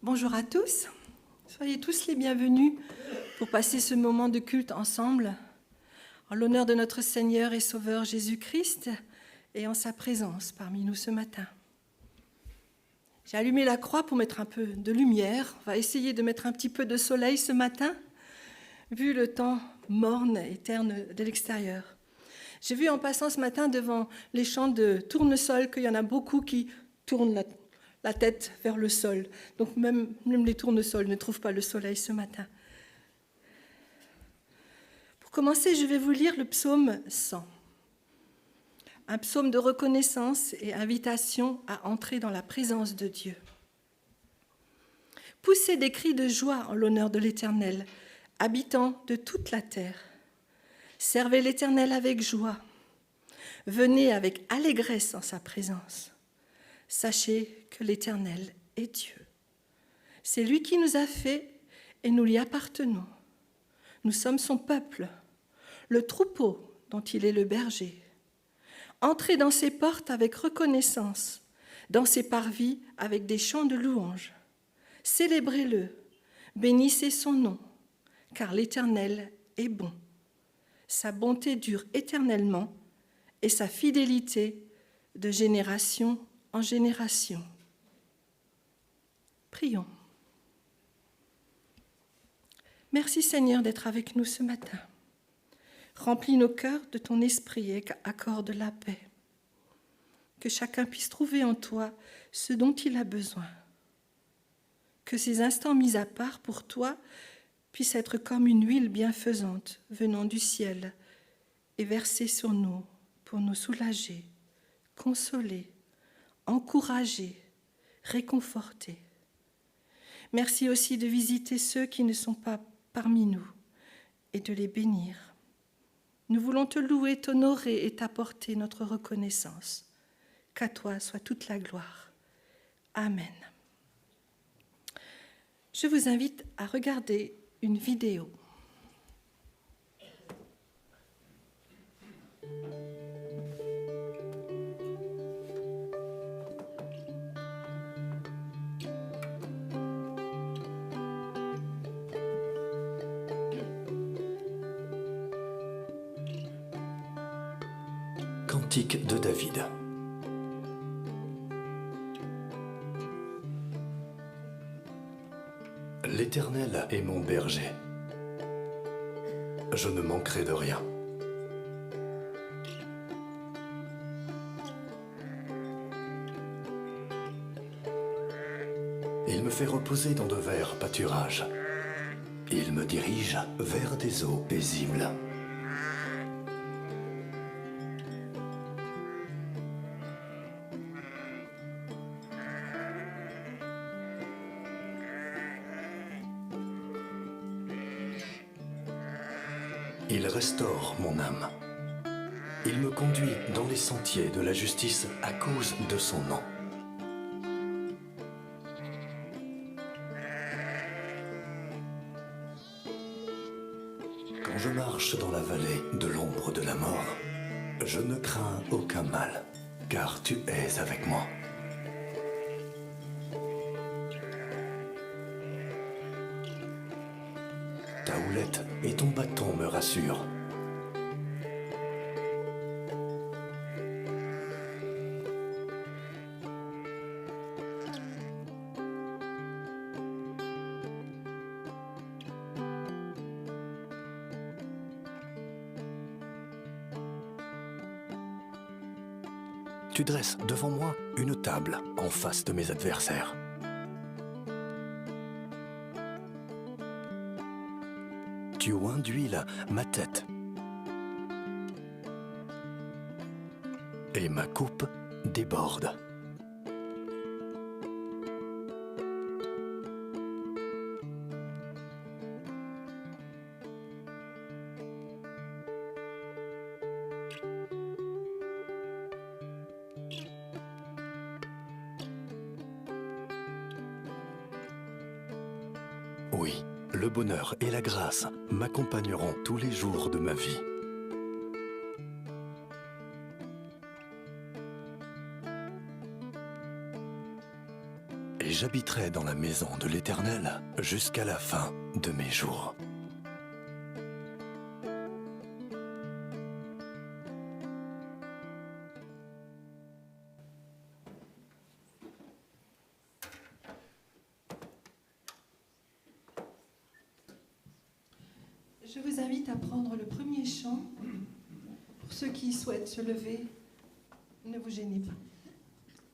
Bonjour à tous, soyez tous les bienvenus pour passer ce moment de culte ensemble, en l'honneur de notre Seigneur et Sauveur Jésus-Christ et en sa présence parmi nous ce matin. J'ai allumé la croix pour mettre un peu de lumière, on va essayer de mettre un petit peu de soleil ce matin, vu le temps morne et terne de l'extérieur. J'ai vu en passant ce matin devant les champs de tournesol qu'il y en a beaucoup qui tournent la tête vers le sol. Donc même les tournesols ne trouvent pas le soleil ce matin. Pour commencer, je vais vous lire le psaume 100. Un psaume de reconnaissance et invitation à entrer dans la présence de Dieu. Poussez des cris de joie en l'honneur de l'Éternel, habitants de toute la terre. Servez l'Éternel avec joie. Venez avec allégresse en sa présence. Sachez que l'Éternel est Dieu. C'est lui qui nous a fait et nous lui appartenons. Nous sommes son peuple, le troupeau dont il est le berger. Entrez dans ses portes avec reconnaissance, dans ses parvis avec des chants de louange. Célébrez-le, bénissez son nom, car l'Éternel est bon. Sa bonté dure éternellement et sa fidélité de génération en génération. Prions. Merci Seigneur d'être avec nous ce matin. Remplis nos cœurs de ton esprit et accorde la paix. Que chacun puisse trouver en toi ce dont il a besoin. Que ces instants mis à part pour toi puissent être comme une huile bienfaisante venant du ciel et versée sur nous pour nous soulager, consoler, encourager, réconforter. Merci aussi de visiter ceux qui ne sont pas parmi nous et de les bénir. Nous voulons te louer, t'honorer et t'apporter notre reconnaissance. Qu'à toi soit toute la gloire. Amen. Je vous invite à regarder une vidéo. Cantique de David. L'Éternel est mon berger. Je ne manquerai de rien. Il me fait reposer dans de verts pâturages. Il me dirige vers des eaux paisibles. Il restaure mon âme. Il me conduit dans les sentiers de la justice à cause de son nom. Quand je marche dans la vallée de l'ombre de la mort, je ne crains aucun mal, car tu es avec moi. Ta houlette et ton bâton me rassurent. Tu dresses devant moi une table en face de mes adversaires. Tu oins d'huile ma tête. Et ma coupe déborde. Oui, le bonheur et la grâce m'accompagneront tous les jours de ma vie. Et j'habiterai dans la maison de l'Éternel jusqu'à la fin de mes jours. Je vous invite à prendre le premier chant. Pour ceux qui souhaitent se lever, ne vous gênez pas.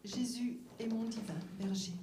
Jésus est mon divin berger.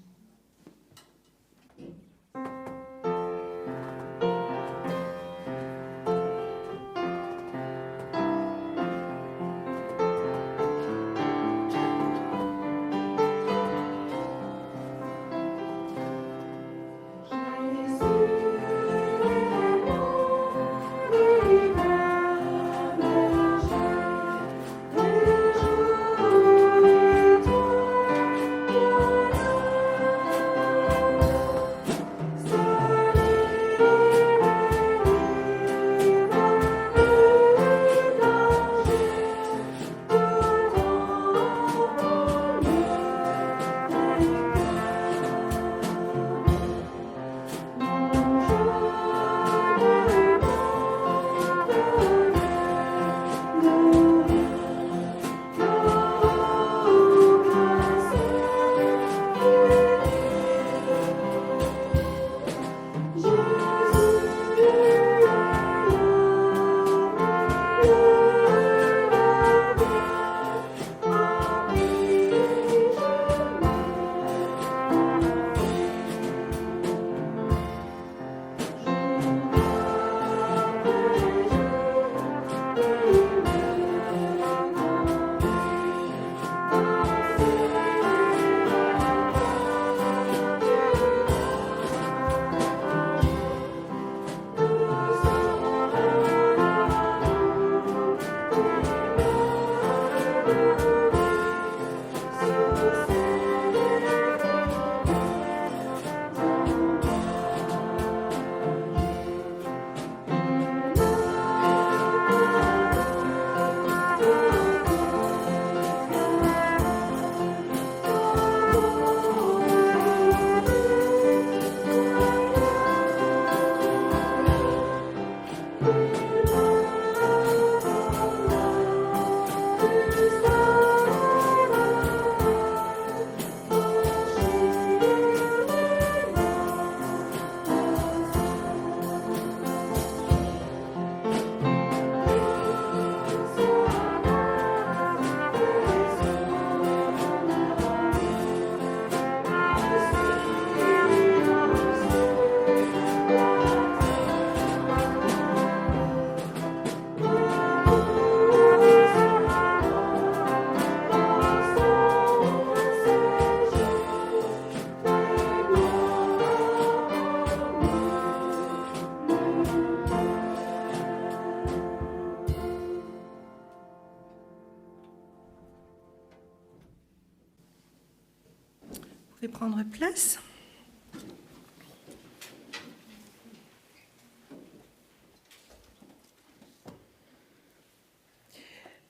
Vous pouvez prendre place.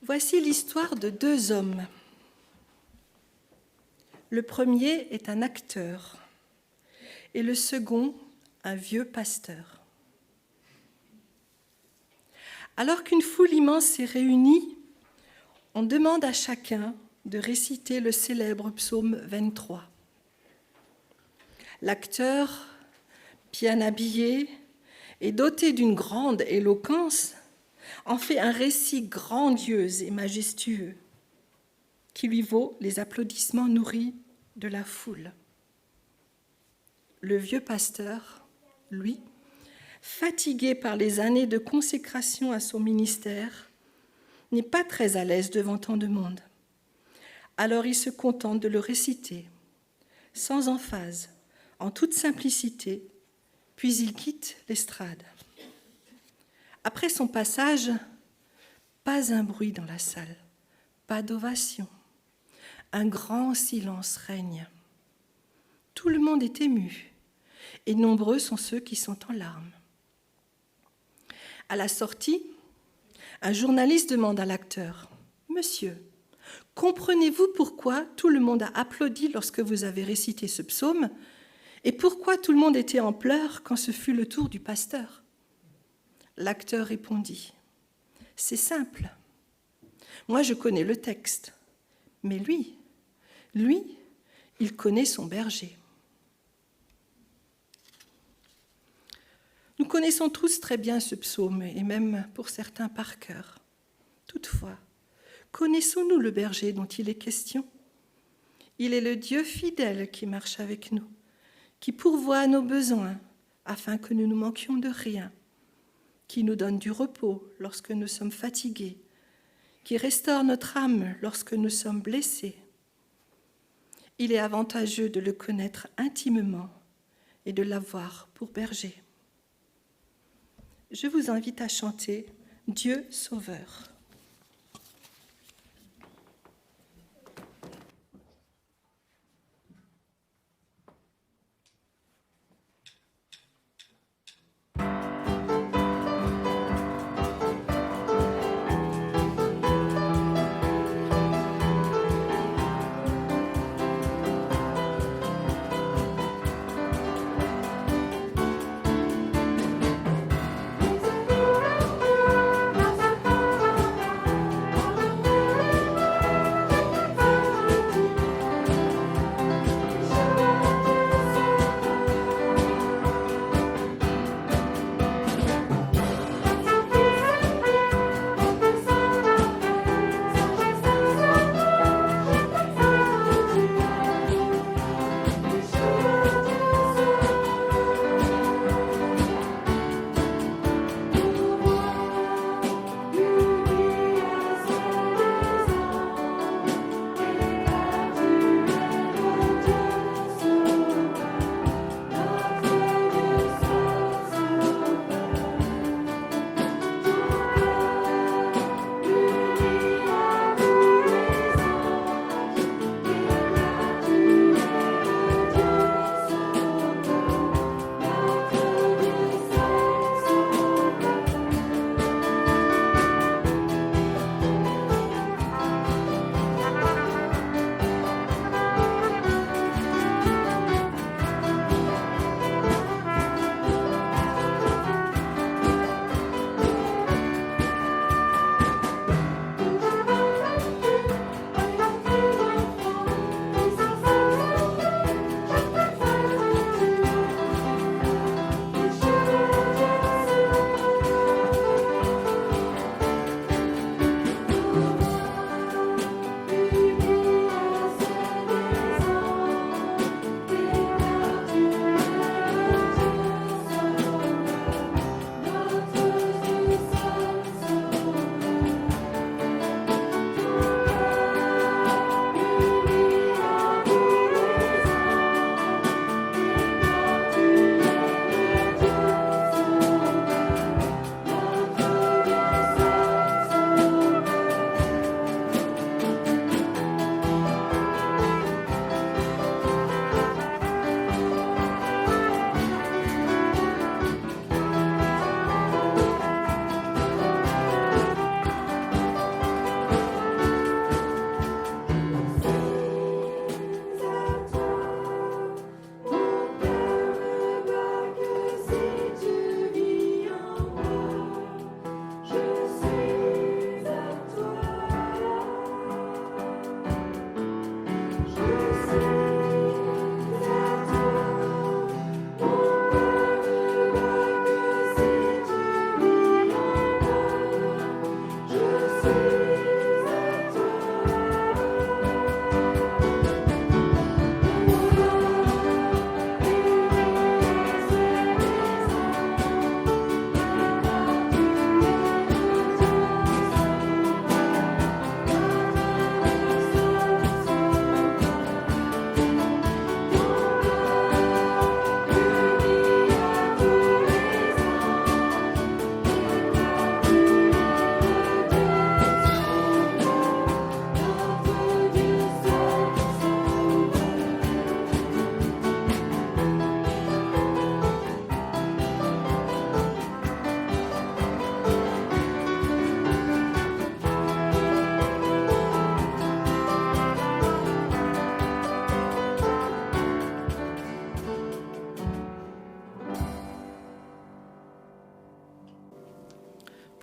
Voici l'histoire de deux hommes. Le premier est un acteur et le second, un vieux pasteur. Alors qu'une foule immense s'est réunie, on demande à chacun de réciter le célèbre psaume 23. L'acteur, bien habillé et doté d'une grande éloquence, en fait un récit grandiose et majestueux qui lui vaut les applaudissements nourris de la foule. Le vieux pasteur, lui, fatigué par les années de consécration à son ministère, n'est pas très à l'aise devant tant de monde. Alors il se contente de le réciter, sans emphase, en toute simplicité, puis il quitte l'estrade. Après son passage, pas un bruit dans la salle, pas d'ovation. Un grand silence règne. Tout le monde est ému, et nombreux sont ceux qui sont en larmes. À la sortie, un journaliste demande à l'acteur « Monsieur, Comprenez-vous pourquoi tout le monde a applaudi lorsque vous avez récité ce psaume et pourquoi tout le monde était en pleurs quand ce fut le tour du pasteur ? L'acteur répondit, « C'est simple. Moi, je connais le texte, mais lui, il connaît son berger. » Nous connaissons tous très bien ce psaume, et même pour certains par cœur. Toutefois, connaissons-nous le berger dont il est question ? Il est le Dieu fidèle qui marche avec nous, qui pourvoit à nos besoins afin que nous ne manquions de rien, qui nous donne du repos lorsque nous sommes fatigués, qui restaure notre âme lorsque nous sommes blessés. Il est avantageux de le connaître intimement et de l'avoir pour berger. Je vous invite à chanter « Dieu Sauveur ».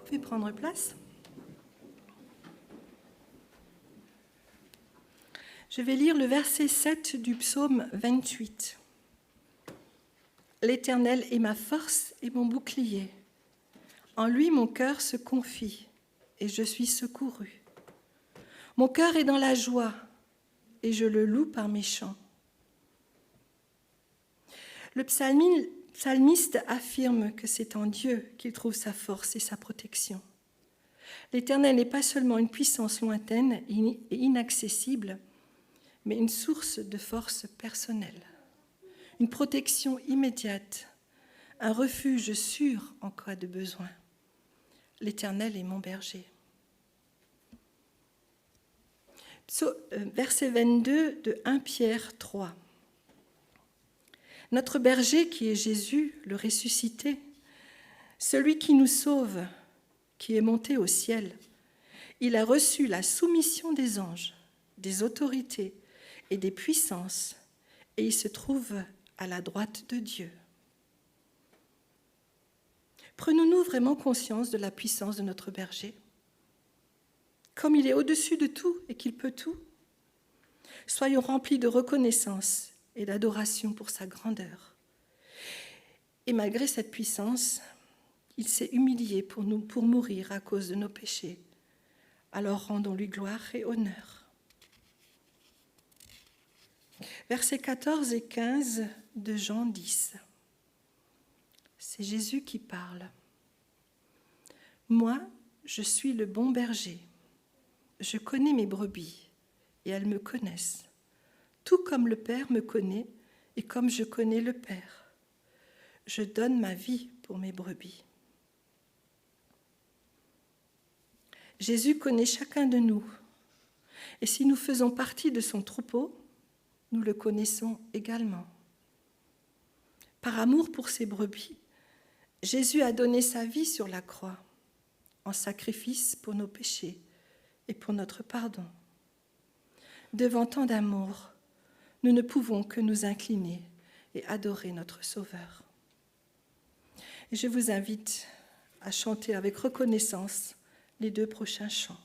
pouvez prendre place. Je vais lire le verset 7 du psaume 28. L'Éternel est ma force et mon bouclier. En lui, mon cœur se confie et je suis secouru. Mon cœur est dans la joie et je le loue par mes chants. Le psalmiste affirme que c'est en Dieu qu'il trouve sa force et sa protection. L'Éternel n'est pas seulement une puissance lointaine et inaccessible, mais une source de force personnelle, une protection immédiate, un refuge sûr en cas de besoin. L'Éternel est mon berger. Verset 22 de 1 Pierre 3. Notre berger qui est Jésus, le ressuscité, celui qui nous sauve, qui est monté au ciel, il a reçu la soumission des anges, des autorités et des puissances, et il se trouve à la droite de Dieu. Prenons-nous vraiment conscience de la puissance de notre berger ? Comme il est au-dessus de tout et qu'il peut tout, soyons remplis de reconnaissance et d'adoration pour sa grandeur. Et malgré cette puissance, il s'est humilié pour nous, pour mourir à cause de nos péchés. Alors rendons-lui gloire et honneur. Versets 14 et 15 de Jean 10. C'est Jésus qui parle. « Moi, je suis le bon berger. Je connais mes brebis et elles me connaissent, tout comme le Père me connaît et comme je connais le Père. Je donne ma vie pour mes brebis. » Jésus connaît chacun de nous. Et si nous faisons partie de son troupeau, nous le connaissons également. Par amour pour ses brebis, Jésus a donné sa vie sur la croix, en sacrifice pour nos péchés et pour notre pardon. Devant tant d'amour, nous ne pouvons que nous incliner et adorer notre Sauveur. Et je vous invite à chanter avec reconnaissance les 2 prochains chants.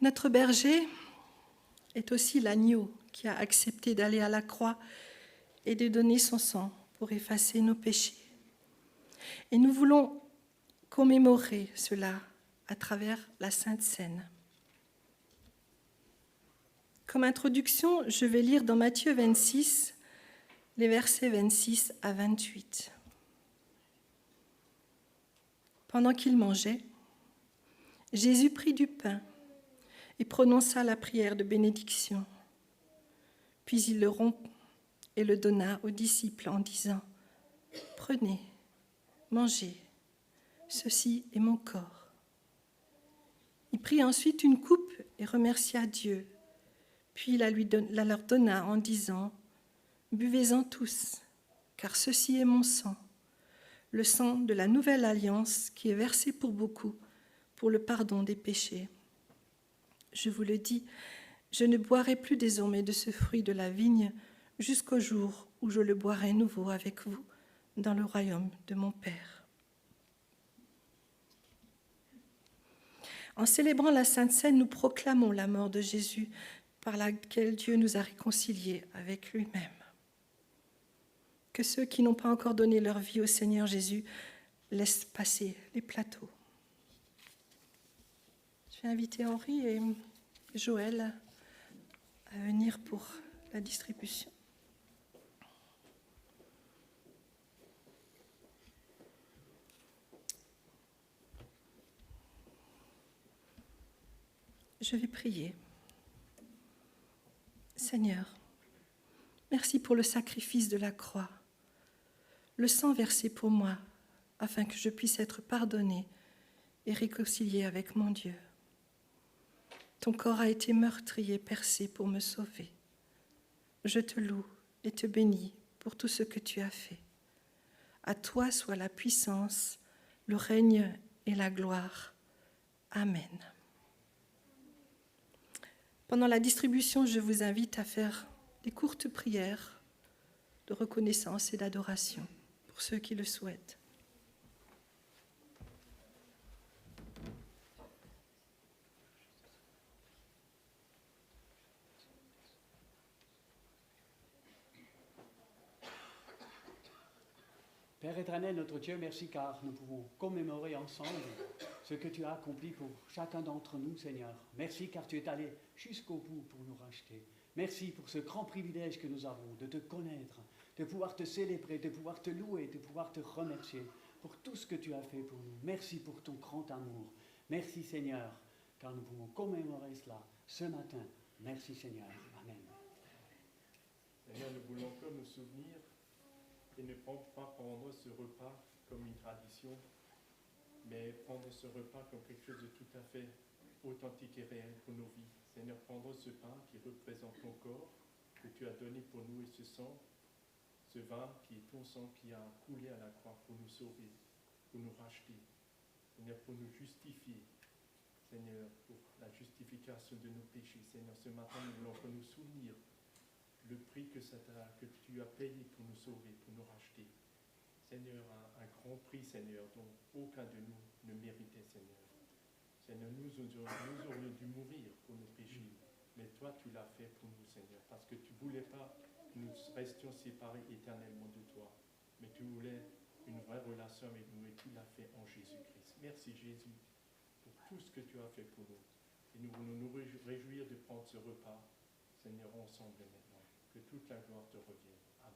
Notre berger est aussi l'agneau qui a accepté d'aller à la croix et de donner son sang pour effacer nos péchés. Et nous voulons commémorer cela à travers la Sainte Seine. Comme introduction, je vais lire dans Matthieu 26, les versets 26 à 28. Pendant qu'il mangeait, Jésus prit du pain et prononça la prière de bénédiction. Puis il le rompit et le donna aux disciples en disant : « Prenez, mangez, ceci est mon corps. » Il prit ensuite une coupe et remercia Dieu. Puis la leur donna en disant : « Buvez-en tous, car ceci est mon sang, le sang de la nouvelle alliance qui est versé pour beaucoup pour le pardon des péchés. Je vous le dis, je ne boirai plus désormais de ce fruit de la vigne jusqu'au jour où je le boirai nouveau avec vous dans le royaume de mon Père. » En célébrant la Sainte Seine, nous proclamons la mort de Jésus par laquelle Dieu nous a réconciliés avec lui-même. Que ceux qui n'ont pas encore donné leur vie au Seigneur Jésus laissent passer les plateaux. Je vais inviter Henri et Joël à venir pour la distribution. Je vais prier. Seigneur, merci pour le sacrifice de la croix, le sang versé pour moi, afin que je puisse être pardonné et réconcilié avec mon Dieu. Ton corps a été meurtri et percé pour me sauver. Je te loue et te bénis pour tout ce que tu as fait. À toi soit la puissance, le règne et la gloire. Amen. Pendant la distribution, je vous invite à faire des courtes prières de reconnaissance et d'adoration pour ceux qui le souhaitent. Père éternel, notre Dieu, merci car nous pouvons commémorer ensemble ce que tu as accompli pour chacun d'entre nous, Seigneur. Merci car tu es allé jusqu'au bout pour nous racheter. Merci pour ce grand privilège que nous avons de te connaître, de pouvoir te célébrer, de pouvoir te louer, de pouvoir te remercier pour tout ce que tu as fait pour nous. Merci pour ton grand amour. Merci Seigneur, car nous pouvons commémorer cela ce matin. Merci Seigneur. Amen. Seigneur, nous voulons que nous souvenir et ne pas prendre ce repas comme une tradition, mais prendre ce repas comme quelque chose de tout à fait authentique et réel pour nos vies. Seigneur, prendre ce pain qui représente ton corps que tu as donné pour nous et ce sang, ce vin qui est ton sang qui a coulé à la croix pour nous sauver, pour nous racheter, Seigneur, pour nous justifier, Seigneur, pour la justification de nos péchés. Seigneur, ce matin, nous voulons que nous souvenir le prix que tu as payé pour nous sauver, pour nous racheter. Seigneur, un grand prix, Seigneur, dont aucun de nous ne méritait, Seigneur. Seigneur, nous aurions dû mourir pour nos péchés, mais toi, tu l'as fait pour nous, Seigneur, parce que tu ne voulais pas que nous restions séparés éternellement de toi, mais tu voulais une vraie relation avec nous, et tu l'as fait en Jésus-Christ. Merci, Jésus, pour tout ce que tu as fait pour nous. Et nous voulons nous réjouir de prendre ce repas, Seigneur, ensemble maintenant. Que toute la gloire te revienne. Amen.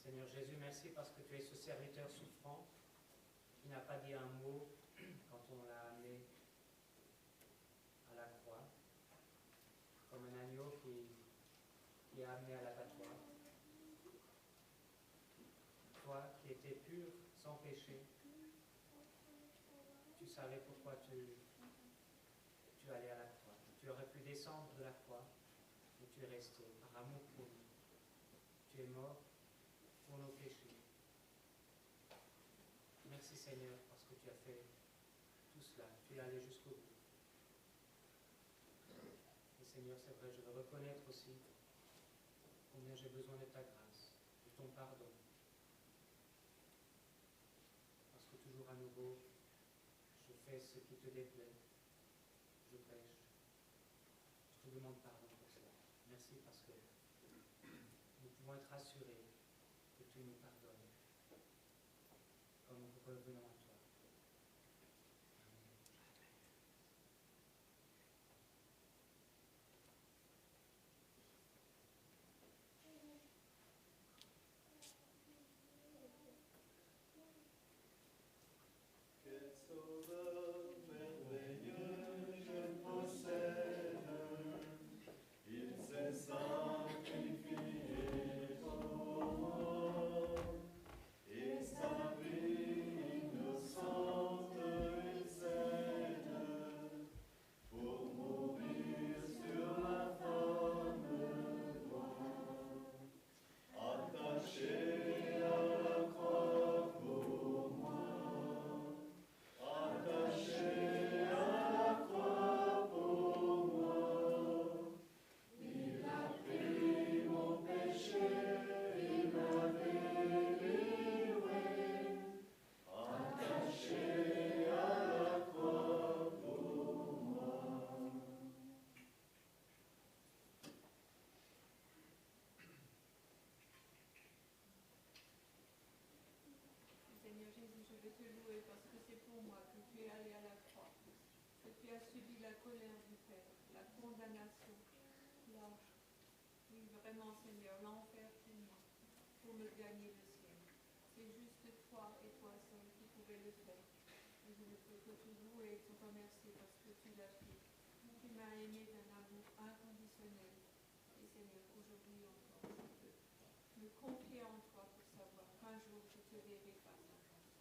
Seigneur Jésus, merci parce que tu es ce serviteur souffrant qui n'a pas dit un mot quand on l'a amené à la croix, comme un qui a amené à l'abattoir. Toi qui étais pur, sans péché, tu savais pourquoi tu allais à la croix. Tu aurais pu descendre de la croix, mais tu es resté par amour pour nous. Tu es mort pour nos péchés. Merci Seigneur parce que tu as fait tout cela. Tu es allé jusqu'au bout. Et Seigneur, c'est vrai, je veux reconnaître aussi combien j'ai besoin de ta grâce, de ton pardon. Parce que toujours à nouveau, je fais ce qui te déplaît. Je pêche. Je te demande pardon pour cela. Merci parce que nous pouvons être assurés que tu nous pardonnes quand nous revenons à toi. Quel sauveur merveilleux je possède, il s'est sacrifié pour moi, et sa vie innocente et saine, pour mourir sur la femme noire, attaché à la croix pour moi. Attaché à la croix pour moi, il a pris mon péché, il m'a délivré. Attaché à la croix pour moi. Seigneur Jésus, je veux te louer parce que c'est pour moi que tu es allé à la croix, que tu as subi la colère du Père, la condamnation, oui, vraiment Seigneur, l'enfer pour moi, pour me gagner le ciel. C'est juste toi et toi seul qui pouvais le faire. Et je ne peux que te louer et te remercier parce que tu l'as fait. Tu m'as aimé d'un amour inconditionnel. Et Seigneur, aujourd'hui encore, je peux me confier en toi pour savoir qu'un jour je te verrai face à face.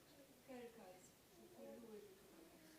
Quel casse, je te loue et je te remercie.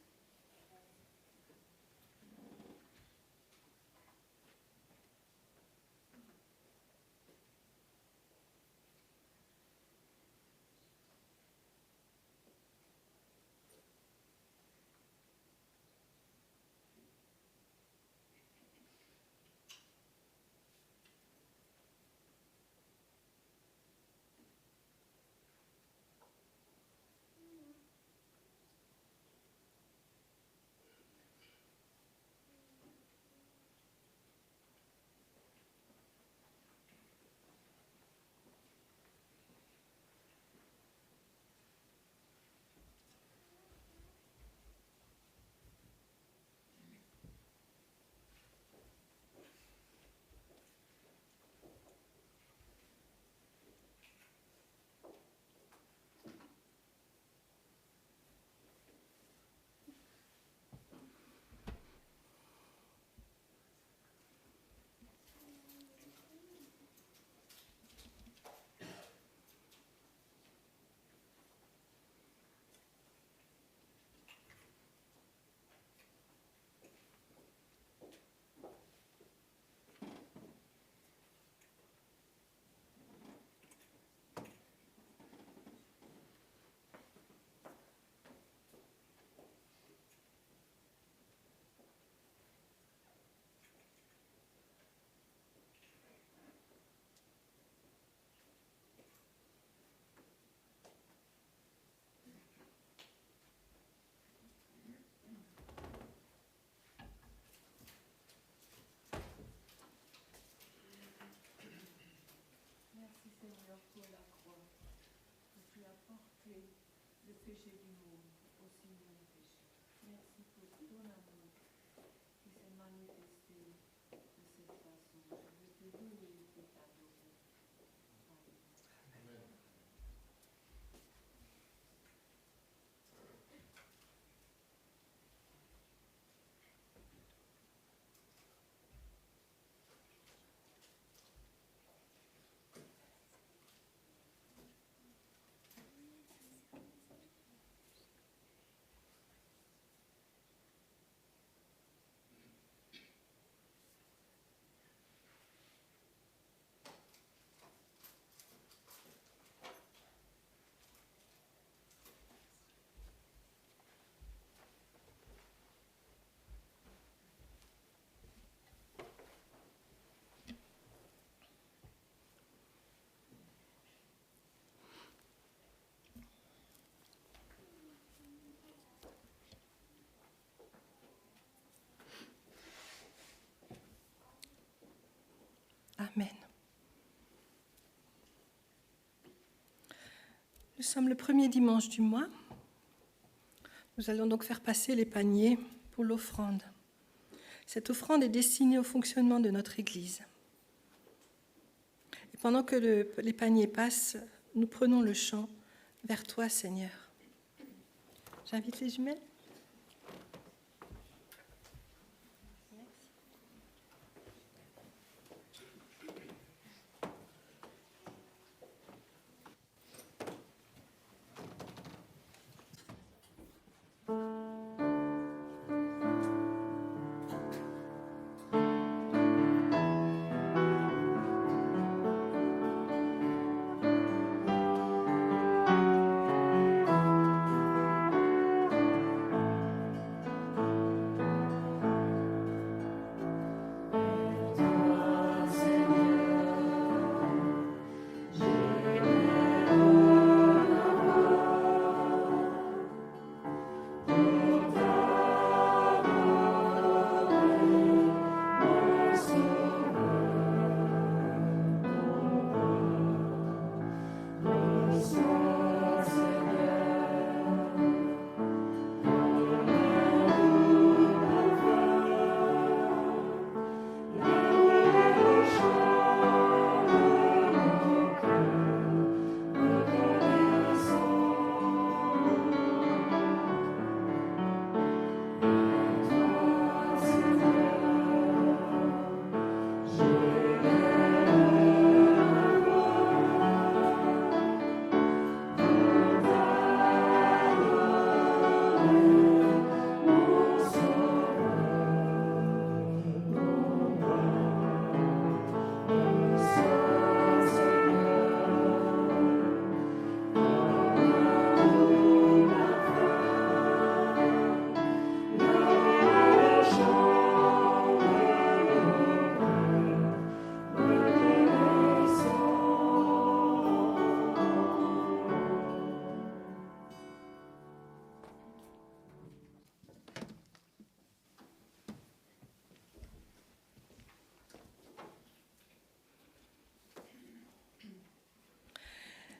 Merci Seigneur pour la croix, que tu as porté le péché du monde, aussi mon péché. Merci pour ton amour qui s'est manifesté de cette façon. Je veux te louer et t'adorer. Amen. Nous sommes le premier dimanche du mois. Nous allons donc faire passer les paniers pour l'offrande. Cette offrande est destinée au fonctionnement de notre Église. Et pendant que les paniers passent, nous prenons le chant « Vers toi, Seigneur ». J'invite les jumelles.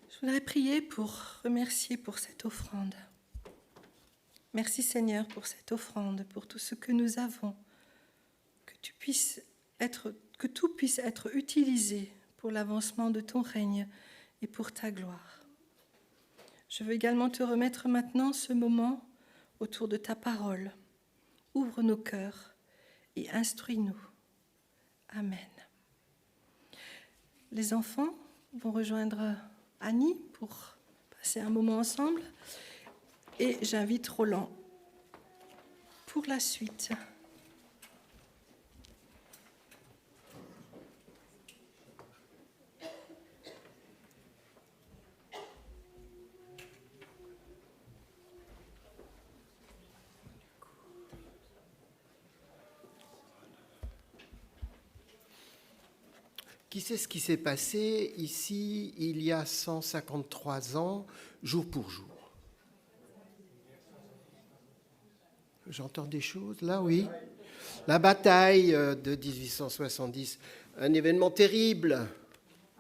Je voudrais prier pour remercier pour cette offrande. Merci Seigneur pour cette offrande, pour tout ce que nous avons, que tout puisse être utilisé pour l'avancement de ton règne et pour ta gloire. Je veux également te remettre maintenant ce moment autour de ta parole. Ouvre nos cœurs et instruis-nous. Amen. Les enfants vont rejoindre Annie pour passer un moment ensemble et j'invite Roland pour la suite. Qui sait ce qui s'est passé ici il y a 153 ans, jour pour jour? J'entends des choses là, oui. La bataille de 1870, un événement terrible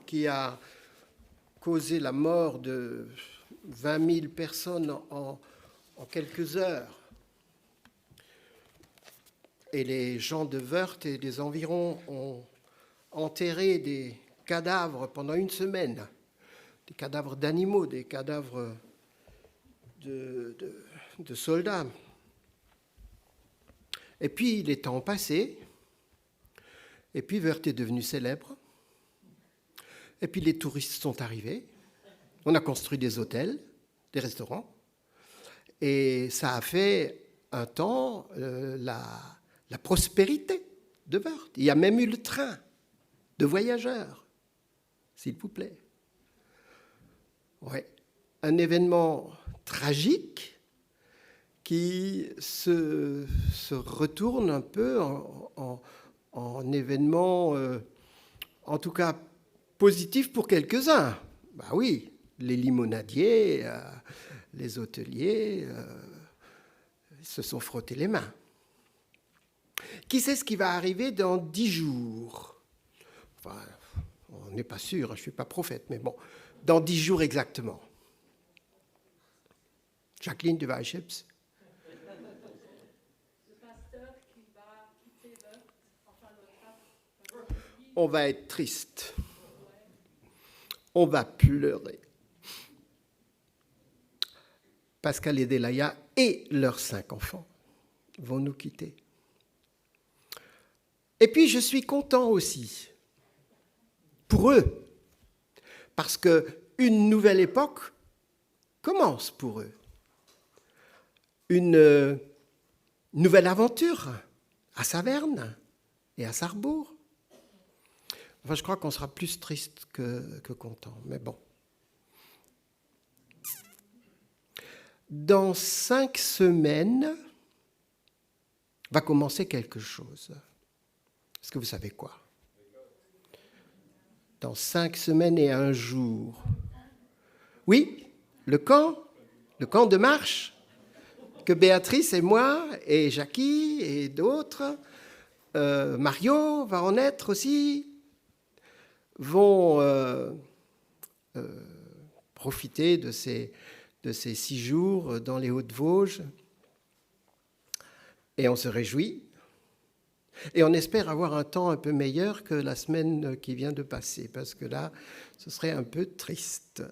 qui a causé la mort de 20 000 personnes en quelques heures. Et les gens de Wörth et des environs ont enterré des cadavres pendant une semaine, des cadavres d'animaux, des cadavres de soldats. Et puis les temps ont passé, et puis Wörth est devenu célèbre, et puis les touristes sont arrivés, on a construit des hôtels, des restaurants, et ça a fait un temps la prospérité de Wörth. Il y a même eu le train de voyageurs, s'il vous plaît. Ouais. Un événement tragique qui se retourne un peu en événement, en tout cas positif pour quelques-uns. Ben oui, les limonadiers, les hôteliers se sont frottés les mains. Qui sait ce qui va arriver dans 10 jours ? Enfin, on n'est pas sûr, je ne suis pas prophète, mais bon, dans 10 jours exactement. Jacqueline, tu vas à Chips? Le pasteur qui va quitter le pape. On va être triste. On va pleurer. Pascal et Delaya et leurs 5 enfants vont nous quitter. Et puis je suis content aussi pour eux, parce qu'une nouvelle époque commence pour eux. Une nouvelle aventure à Saverne et à Sarrebourg. Enfin, je crois qu'on sera plus triste que content, mais bon. Dans 5 semaines va commencer quelque chose. Est-ce que vous savez quoi? Dans 5 semaines et 1 jour. Oui, le camp de marche que Béatrice et moi et Jackie et d'autres, Mario va en être aussi, vont profiter de ces 6 jours dans les Hauts-de-Vosges. Et on se réjouit. Et on espère avoir un temps un peu meilleur que la semaine qui vient de passer, parce que là, ce serait un peu triste.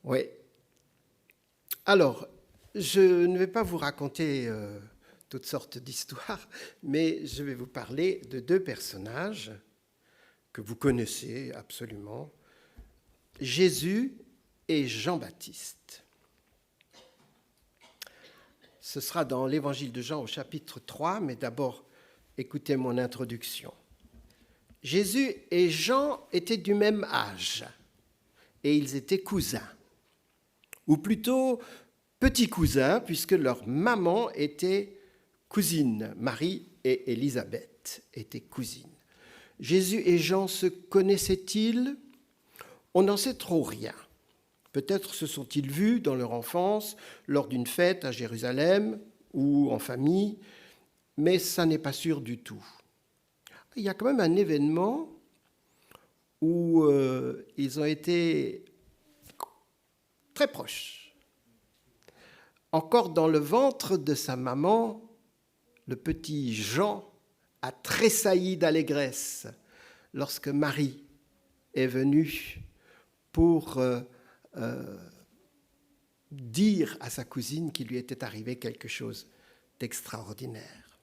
Oui. Alors, je ne vais pas vous raconter toutes sortes d'histoires, mais je vais vous parler de 2 personnages que vous connaissez absolument, Jésus et Jean-Baptiste. Ce sera dans l'Évangile de Jean au chapitre 3, mais d'abord, écoutez mon introduction. Jésus et Jean étaient du même âge, et ils étaient cousins, ou plutôt petits cousins, puisque leur maman était cousine. Marie et Élisabeth étaient cousines. Jésus et Jean se connaissaient-ils? On n'en sait trop rien. Peut-être se sont-ils vus dans leur enfance, lors d'une fête à Jérusalem ou en famille, mais ça n'est pas sûr du tout. Il y a quand même un événement où ils ont été très proches. Encore dans le ventre de sa maman, le petit Jean a tressailli d'allégresse lorsque Marie est venue pour dire à sa cousine qu'il lui était arrivé quelque chose d'extraordinaire.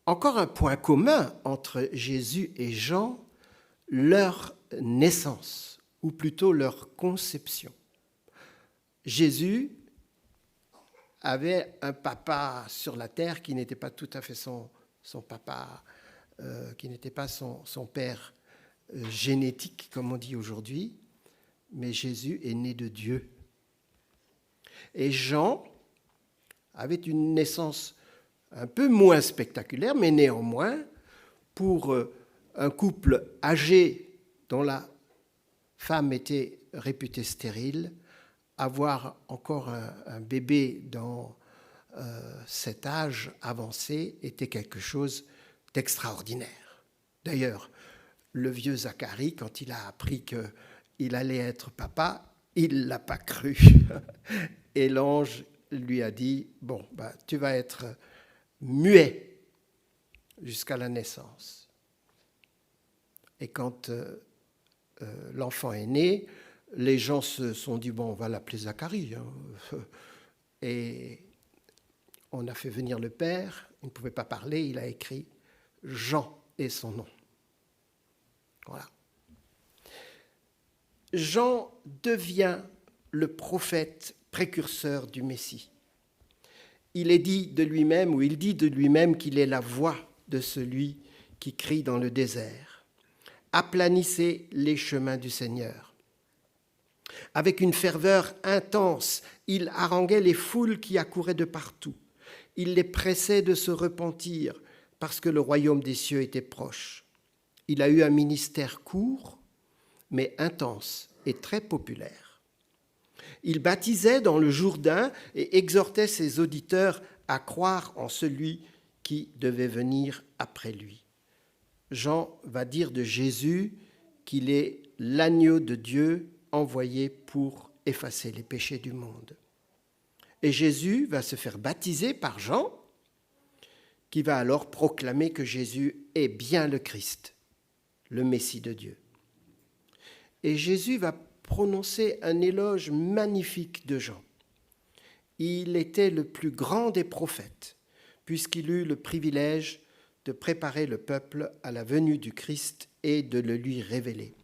Encore un point commun entre Jésus et Jean, leur naissance, ou plutôt leur conception. Jésus avait un papa sur la terre qui n'était pas tout à fait son papa, qui n'était pas son père génétique, comme on dit aujourd'hui, mais Jésus est né de Dieu. Et Jean avait une naissance un peu moins spectaculaire, mais néanmoins, pour un couple âgé dont la femme était réputée stérile, avoir encore un bébé dans cet âge avancé était quelque chose d'extraordinaire. D'ailleurs, le vieux Zacharie, quand il a appris qu'il allait être papa, il ne l'a pas cru. Et l'ange lui a dit, bon, tu vas être muet jusqu'à la naissance. Et quand l'enfant est né, les gens se sont dit, bon, on va l'appeler Zacharie. Et on a fait venir le père, il ne pouvait pas parler, il a écrit Jean est son nom. Voilà. Jean devient le prophète précurseur du Messie. Il dit de lui-même qu'il est la voix de celui qui crie dans le désert. Aplanissez les chemins du Seigneur. Avec une ferveur intense, il haranguait les foules qui accouraient de partout. Il les pressait de se repentir parce que le royaume des cieux était proche. Il a eu un ministère court, mais intense et très populaire. Il baptisait dans le Jourdain et exhortait ses auditeurs à croire en celui qui devait venir après lui. Jean va dire de Jésus qu'il est l'agneau de Dieu envoyé pour effacer les péchés du monde. Et Jésus va se faire baptiser par Jean, qui va alors proclamer que Jésus est bien le Christ, le Messie de Dieu. Et Jésus va prononcer un éloge magnifique de Jean. Il était le plus grand des prophètes, puisqu'il eut le privilège de préparer le peuple à la venue du Christ et de le lui révéler.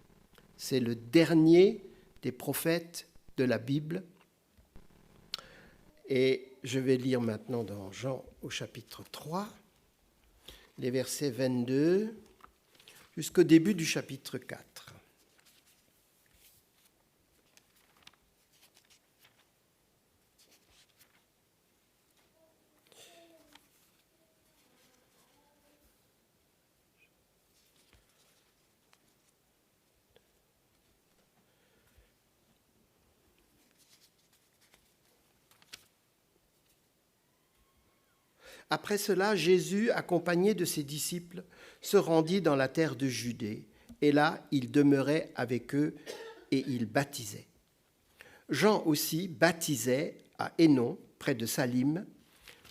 C'est le dernier des prophètes de la Bible. Et je vais lire maintenant dans Jean au chapitre 3, les versets 22 jusqu'au début du chapitre 4. Après cela, Jésus, accompagné de ses disciples, se rendit dans la terre de Judée, et là, il demeurait avec eux et il baptisait. Jean aussi baptisait à Hénon, près de Salim,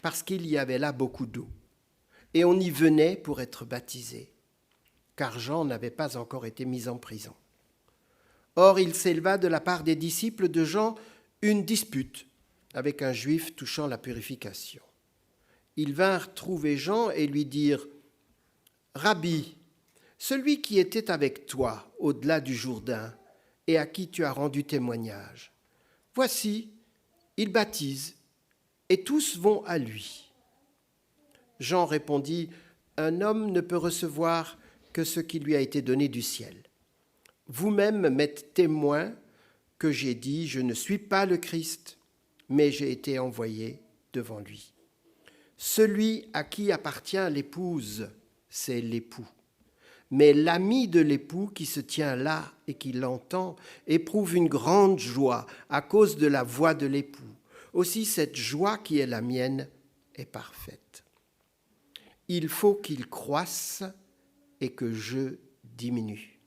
parce qu'il y avait là beaucoup d'eau, et on y venait pour être baptisé, car Jean n'avait pas encore été mis en prison. Or, il s'éleva de la part des disciples de Jean une dispute avec un juif touchant la purification. Ils vinrent trouver Jean et lui dirent « Rabbi, celui qui était avec toi au-delà du Jourdain et à qui tu as rendu témoignage, voici, il baptise et tous vont à lui. » Jean répondit « Un homme ne peut recevoir que ce qui lui a été donné du ciel. Vous-même m'êtes témoin que j'ai dit « Je ne suis pas le Christ, mais j'ai été envoyé devant lui. » Celui à qui appartient l'épouse, c'est l'époux. Mais l'ami de l'époux qui se tient là et qui l'entend éprouve une grande joie à cause de la voix de l'époux. Aussi cette joie qui est la mienne est parfaite. Il faut qu'il croisse et que je diminue.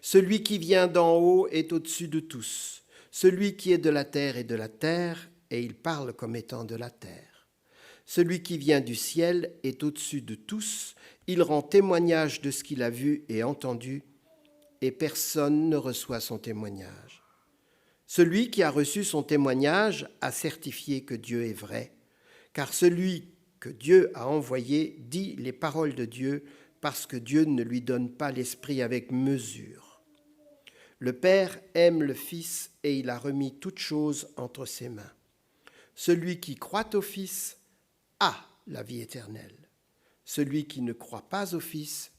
Celui qui vient d'en haut est au-dessus de tous. Celui qui est de la terre est de la terre, et il parle comme étant de la terre. Celui qui vient du ciel est au-dessus de tous, il rend témoignage de ce qu'il a vu et entendu, et personne ne reçoit son témoignage. Celui qui a reçu son témoignage a certifié que Dieu est vrai, car celui que Dieu a envoyé dit les paroles de Dieu, parce que Dieu ne lui donne pas l'esprit avec mesure. Le Père aime le Fils et il a remis toutes choses entre ses mains. Celui qui croit au Fils a la vie éternelle. Celui qui ne croit pas au Fils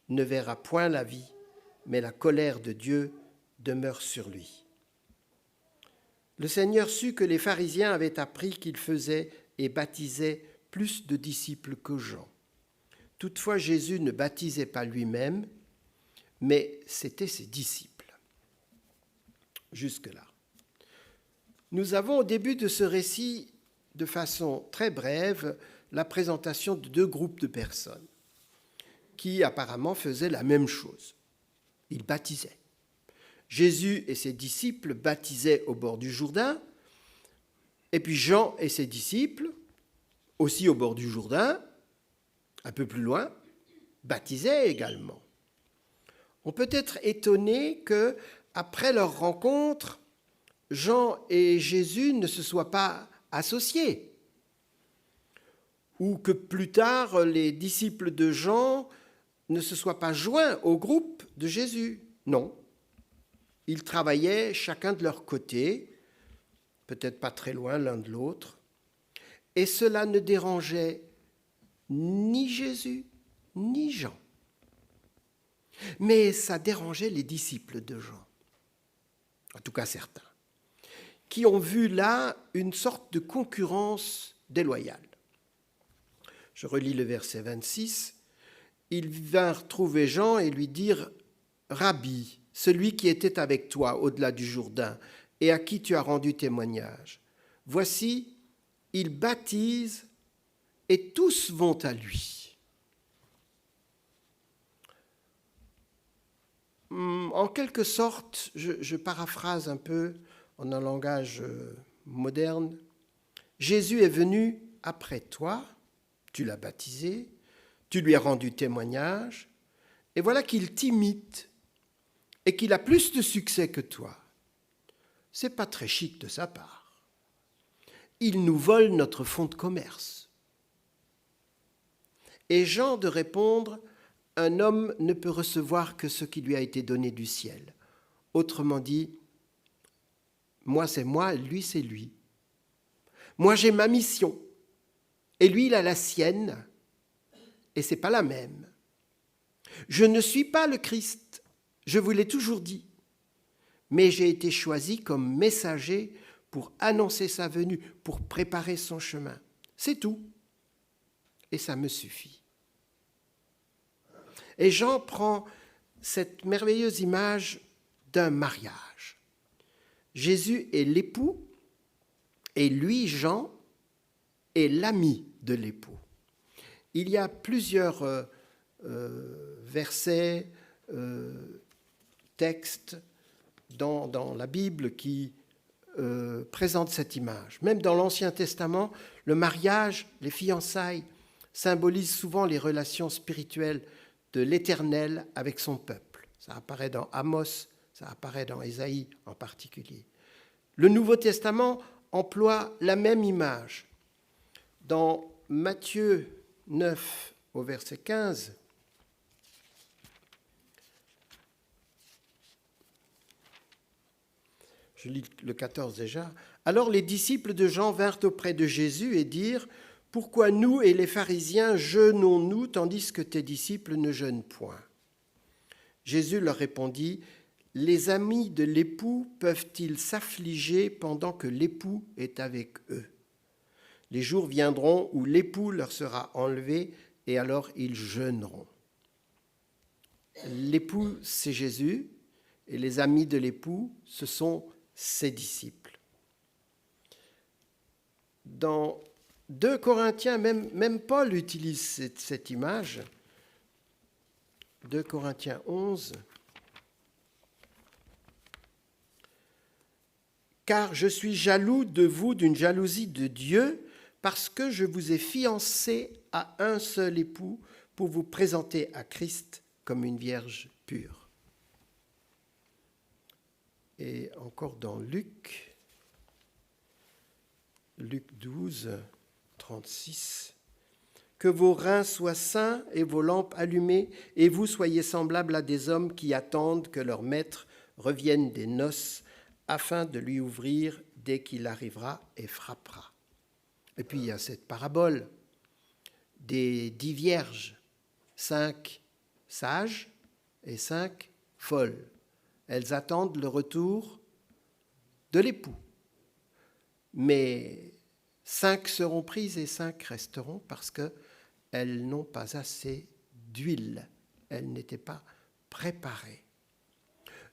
ne verra point la vie, mais la colère de Dieu demeure sur lui. Le Seigneur sut que les pharisiens avaient appris qu'il faisait et baptisait plus de disciples que Jean. Toutefois, Jésus ne baptisait pas lui-même, mais c'étaient ses disciples. Jusque-là. Nous avons au début de ce récit, de façon très brève, la présentation de deux groupes de personnes qui apparemment faisaient la même chose. Ils baptisaient. Jésus et ses disciples baptisaient au bord du Jourdain, et puis Jean et ses disciples, aussi au bord du Jourdain, un peu plus loin, baptisaient également. On peut être étonné que, après leur rencontre, Jean et Jésus ne se soient pas associés, ou que plus tard les disciples de Jean ne se soient pas joints au groupe de Jésus. Non, ils travaillaient chacun de leur côté, peut-être pas très loin l'un de l'autre, et cela ne dérangeait ni Jésus ni Jean. Mais ça dérangeait les disciples de Jean, en tout cas certains, qui ont vu là une sorte de concurrence déloyale. Je relis le verset 26. Ils vinrent trouver Jean et lui dirent « Rabbi, celui qui était avec toi au-delà du Jourdain et à qui tu as rendu témoignage, voici, il baptise et tous vont à lui. » en quelque sorte, je paraphrase un peu en un langage moderne, Jésus est venu après toi, tu l'as baptisé, tu lui as rendu témoignage, et voilà qu'il t'imite et qu'il a plus de succès que toi. C'est pas très chic de sa part. Il nous vole notre fonds de commerce. Et Jean de répondre, un homme ne peut recevoir que ce qui lui a été donné du ciel. Autrement dit, moi c'est moi, lui c'est lui. Moi j'ai ma mission, et lui il a la sienne, et c'est pas la même. Je ne suis pas le Christ, je vous l'ai toujours dit, mais j'ai été choisi comme messager pour annoncer sa venue, pour préparer son chemin. C'est tout, et ça me suffit. Et Jean prend cette merveilleuse image d'un mariage. Jésus est l'époux, et lui, Jean, est l'ami de l'époux. Il y a plusieurs versets, textes dans la Bible qui présentent cette image. Même dans l'Ancien Testament, le mariage, les fiançailles, symbolisent souvent les relations spirituelles de l'Éternel avec son peuple. Ça apparaît dans Amos, ça apparaît dans Ésaïe en particulier. Le Nouveau Testament emploie la même image. Dans Matthieu 9, au verset 15, je lis le 14 déjà. Alors les disciples de Jean vinrent auprès de Jésus et dirent « Pourquoi nous et les pharisiens jeûnons-nous tandis que tes disciples ne jeûnent point ?» Jésus leur répondit « Les amis de l'époux peuvent-ils s'affliger pendant que l'époux est avec eux ? Les jours viendront où l'époux leur sera enlevé et alors ils jeûneront. » L'époux, c'est Jésus, et les amis de l'époux, ce sont ses disciples. Dans 2 Corinthiens, même Paul utilise cette image. 2 Corinthiens 11. « Car je suis jaloux de vous d'une jalousie de Dieu, parce que je vous ai fiancés à un seul époux pour vous présenter à Christ comme une vierge pure. » Et encore dans Luc 12, 36. « Que vos reins soient sains et vos lampes allumées, et vous soyez semblables à des hommes qui attendent que leur maître revienne des noces, afin de lui ouvrir dès qu'il arrivera et frappera. » Et puis il y a cette parabole des 10 vierges, 5 sages et 5 folles. Elles attendent le retour de l'époux. Mais 5 seront prises et 5 resteront parce qu'elles n'ont pas assez d'huile. Elles n'étaient pas préparées.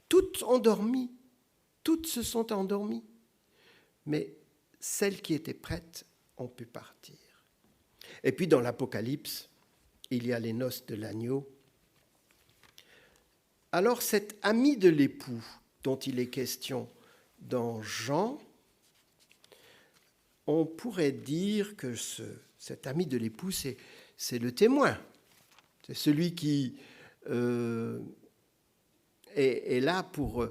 Toutes endormies, toutes se sont endormies. Mais celles qui étaient prêtes ont pu partir. Et puis dans l'Apocalypse, il y a les noces de l'agneau. Alors cet ami de l'époux dont il est question dans Jean, on pourrait dire que cet ami de l'époux, c'est le témoin. C'est celui qui est là pour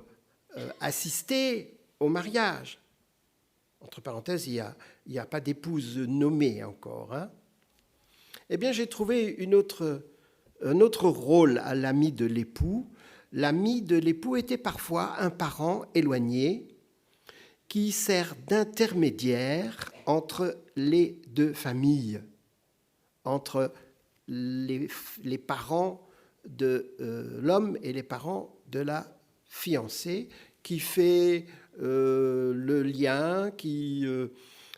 assister au mariage. Entre parenthèses, il n'y a pas d'épouse nommée encore. Hein. Eh bien, j'ai trouvé un autre rôle à l'ami de l'époux. L'ami de l'époux était parfois un parent éloigné qui sert d'intermédiaire entre les deux familles, entre les parents de l'homme et les parents de la fiancée, qui fait le lien, qui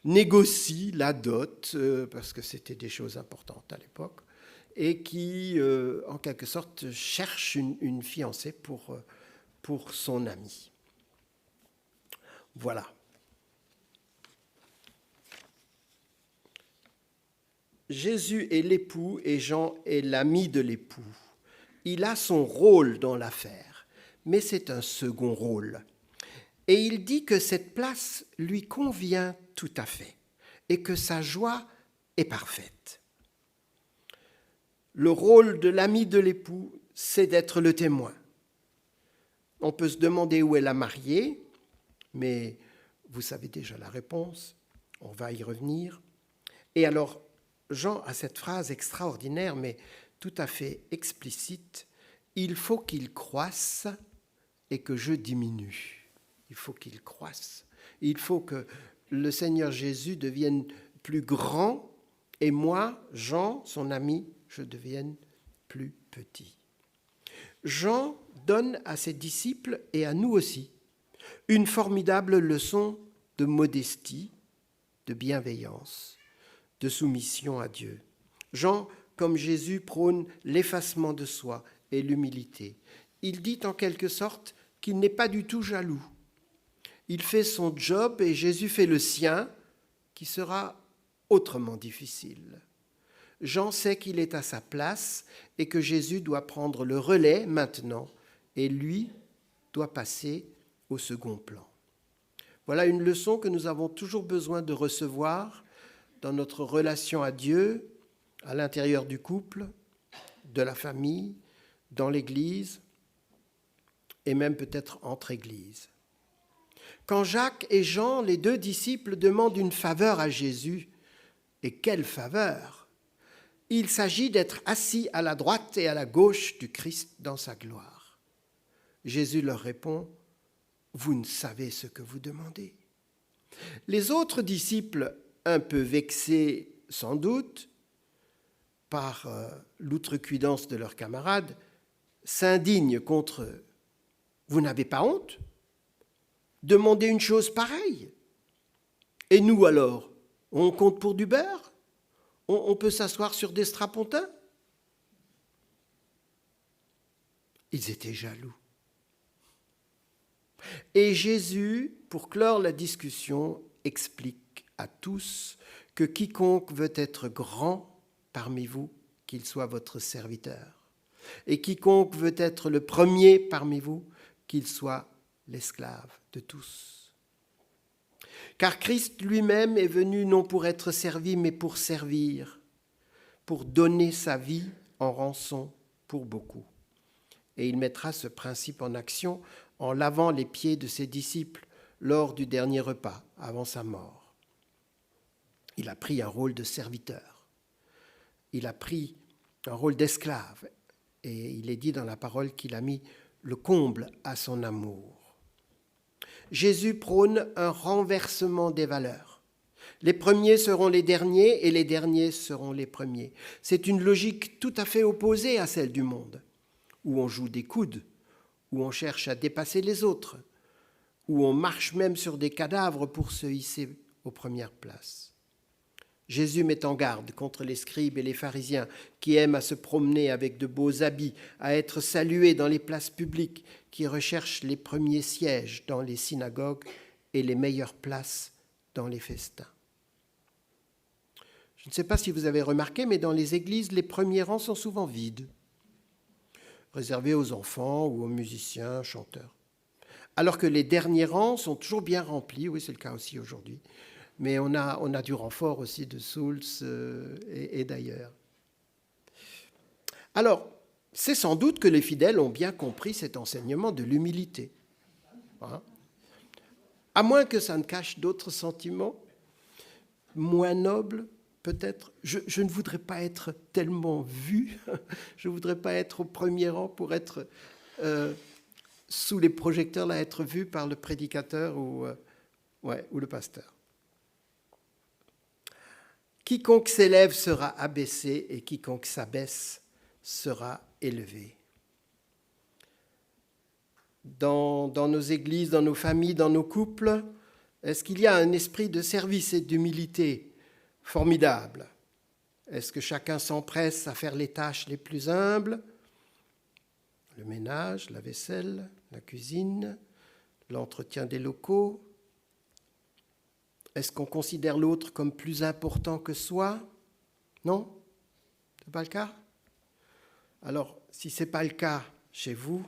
négocie la dot, parce que c'était des choses importantes à l'époque, et qui, en quelque sorte, cherche une fiancée pour son ami. Voilà. Jésus est l'époux et Jean est l'ami de l'époux. Il a son rôle dans l'affaire. mais c'est un second rôle. Et il dit que cette place lui convient tout à fait et que sa joie est parfaite. Le rôle de l'ami de l'époux, c'est d'être le témoin. On peut se demander où est la mariée, mais vous savez déjà la réponse, on va y revenir. Et alors, Jean a cette phrase extraordinaire, mais tout à fait explicite, « Il faut qu'il croisse et que je diminue. » Il faut qu'il croisse. Il faut que le Seigneur Jésus devienne plus grand et moi, Jean, son ami, je devienne plus petit. Jean donne à ses disciples et à nous aussi une formidable leçon de modestie, de bienveillance, de soumission à Dieu. Jean, comme Jésus, prône l'effacement de soi et l'humilité. Il dit en quelque sorte qu'il n'est pas du tout jaloux. Il fait son job et Jésus fait le sien, qui sera autrement difficile. Jean sait qu'il est à sa place et que Jésus doit prendre le relais maintenant et lui doit passer au second plan. Voilà une leçon que nous avons toujours besoin de recevoir dans notre relation à Dieu, à l'intérieur du couple, de la famille, dans l'Église et même peut-être entre églises. Quand Jacques et Jean, les deux disciples, demandent une faveur à Jésus, et quelle faveur! Il s'agit d'être assis à la droite et à la gauche du Christ dans sa gloire. Jésus leur répond, « Vous ne savez ce que vous demandez. » Les autres disciples, un peu vexés sans doute par l'outrecuidance de leurs camarades, s'indignent contre eux. « Vous n'avez pas honte ? Demander une chose pareille. Et nous alors, on compte pour du beurre ? On peut s'asseoir sur des strapontins ?» Ils étaient jaloux. Et Jésus, pour clore la discussion, explique à tous que quiconque veut être grand parmi vous, qu'il soit votre serviteur. Et quiconque veut être le premier parmi vous, qu'il soit l'esclave de tous. Car Christ lui-même est venu non pour être servi, mais pour servir, pour donner sa vie en rançon pour beaucoup. Et il mettra ce principe en action en lavant les pieds de ses disciples lors du dernier repas, avant sa mort. Il a pris un rôle de serviteur. Il a pris un rôle d'esclave. Et il est dit dans la parole qu'il a mis le comble à son amour. Jésus prône un renversement des valeurs. Les premiers seront les derniers et les derniers seront les premiers. C'est une logique tout à fait opposée à celle du monde, où on joue des coudes, où on cherche à dépasser les autres, où on marche même sur des cadavres pour se hisser aux premières places. Jésus met en garde contre les scribes et les pharisiens qui aiment à se promener avec de beaux habits, à être salués dans les places publiques, qui recherchent les premiers sièges dans les synagogues et les meilleures places dans les festins. Je ne sais pas si vous avez remarqué, mais dans les églises, les premiers rangs sont souvent vides, réservés aux enfants ou aux musiciens, chanteurs. Alors que les derniers rangs sont toujours bien remplis, oui, c'est le cas aussi aujourd'hui, mais on a du renfort aussi de Souls et d'ailleurs. Alors, c'est sans doute que les fidèles ont bien compris cet enseignement de l'humilité. Hein ? À moins que ça ne cache d'autres sentiments, moins nobles, peut-être. Je ne voudrais pas être tellement vu, je ne voudrais pas être au premier rang pour être sous les projecteurs, là, être vu par le prédicateur ou le pasteur. Quiconque s'élève sera abaissé et quiconque s'abaisse sera élevé. Dans nos églises, dans nos familles, dans nos couples, est-ce qu'il y a un esprit de service et d'humilité formidable? Est-ce que chacun s'empresse à faire les tâches les plus humbles? Le ménage, la vaisselle, la cuisine, l'entretien des locaux. Est-ce qu'on considère l'autre comme plus important que soi? Non? Ce n'est pas le cas? Alors, si ce n'est pas le cas chez vous,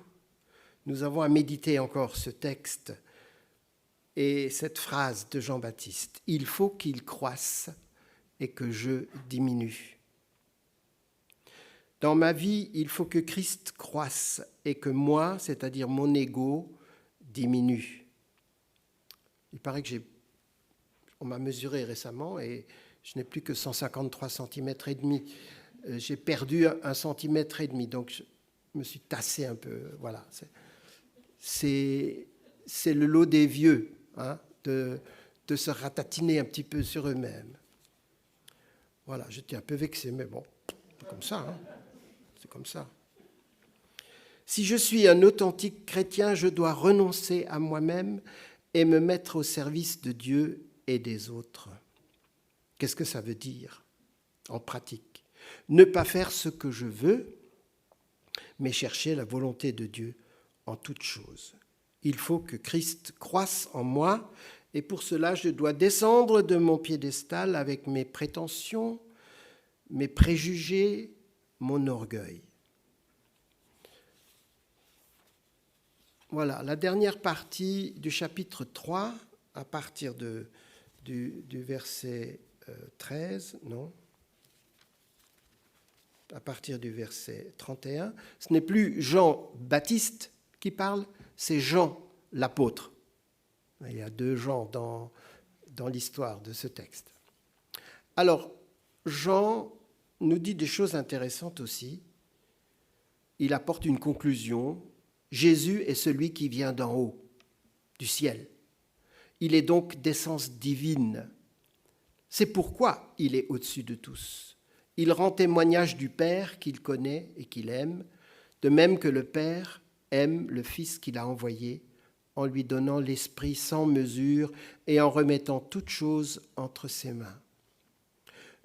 nous avons à méditer encore ce texte et cette phrase de Jean-Baptiste. Il faut qu'il croisse et que je diminue. Dans ma vie, il faut que Christ croisse et que moi, c'est-à-dire mon ego, diminue. Il paraît que on m'a mesuré récemment et je n'ai plus que 153 cm et demi. J'ai perdu 1,5 cm, donc je me suis tassé un peu. Voilà, c'est le lot des vieux, hein, de se ratatiner un petit peu sur eux-mêmes. Voilà, j'étais un peu vexé, mais bon, c'est comme ça, hein. C'est comme ça. Si je suis un authentique chrétien, je dois renoncer à moi-même et me mettre au service de Dieu et des autres. Qu'est-ce que ça veut dire en pratique? Ne pas faire ce que je veux, mais chercher la volonté de Dieu en toutes choses. Il faut que Christ croisse en moi, et pour cela, je dois descendre de mon piédestal avec mes prétentions, mes préjugés, mon orgueil. Voilà, la dernière partie du chapitre 3, à partir du verset 13, non, à partir du verset 31, ce n'est plus Jean-Baptiste qui parle, c'est Jean l'apôtre. Il y a 2 Jean dans l'histoire de ce texte. Alors, Jean nous dit des choses intéressantes aussi. Il apporte une conclusion. Jésus est celui qui vient d'en haut, du ciel. Il est donc d'essence divine. C'est pourquoi il est au-dessus de tous. Il rend témoignage du Père qu'il connaît et qu'il aime, de même que le Père aime le Fils qu'il a envoyé, en lui donnant l'Esprit sans mesure et en remettant toutes choses entre ses mains.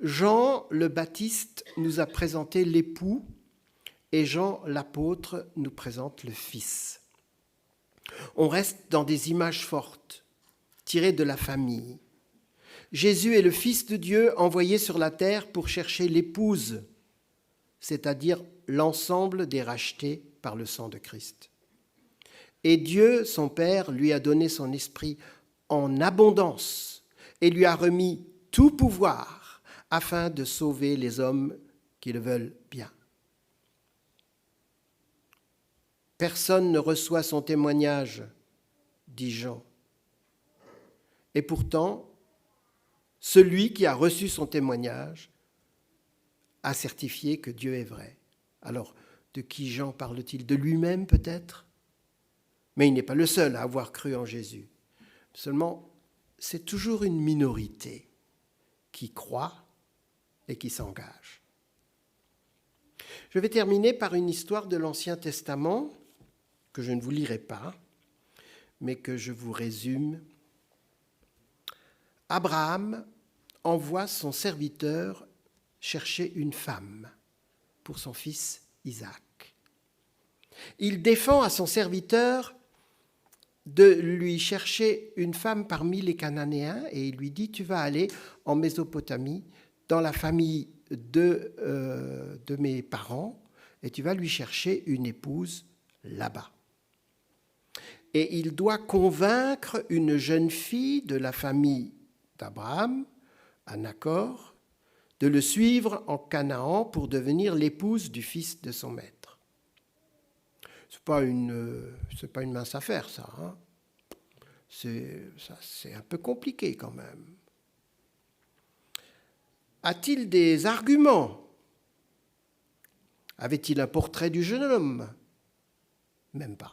Jean le Baptiste nous a présenté l'époux et Jean l'apôtre nous présente le Fils. On reste dans des images fortes, tirées de la famille. Jésus est le Fils de Dieu envoyé sur la terre pour chercher l'épouse, c'est-à-dire l'ensemble des rachetés par le sang de Christ. Et Dieu, son Père, lui a donné son esprit en abondance et lui a remis tout pouvoir afin de sauver les hommes qui le veulent bien. Personne ne reçoit son témoignage, dit Jean. Et pourtant, celui qui a reçu son témoignage a certifié que Dieu est vrai. Alors, de qui Jean parle-t-il? De lui-même peut-être? Mais il n'est pas le seul à avoir cru en Jésus. Seulement, c'est toujours une minorité qui croit et qui s'engage. Je vais terminer par une histoire de l'Ancien Testament que je ne vous lirai pas, mais que je vous résume. Abraham envoie son serviteur chercher une femme pour son fils Isaac. Il défend à son serviteur de lui chercher une femme parmi les Cananéens et il lui dit « Tu vas aller en Mésopotamie, dans la famille de mes parents, et tu vas lui chercher une épouse là-bas. » Et il doit convaincre une jeune fille de la famille d'Abraham, à Nachor, de le suivre en Canaan pour devenir l'épouse du fils de son maître. C'est pas une mince affaire, ça, hein. C'est un peu compliqué quand même. A-t-il des arguments? Avait-il un portrait du jeune homme? Même pas.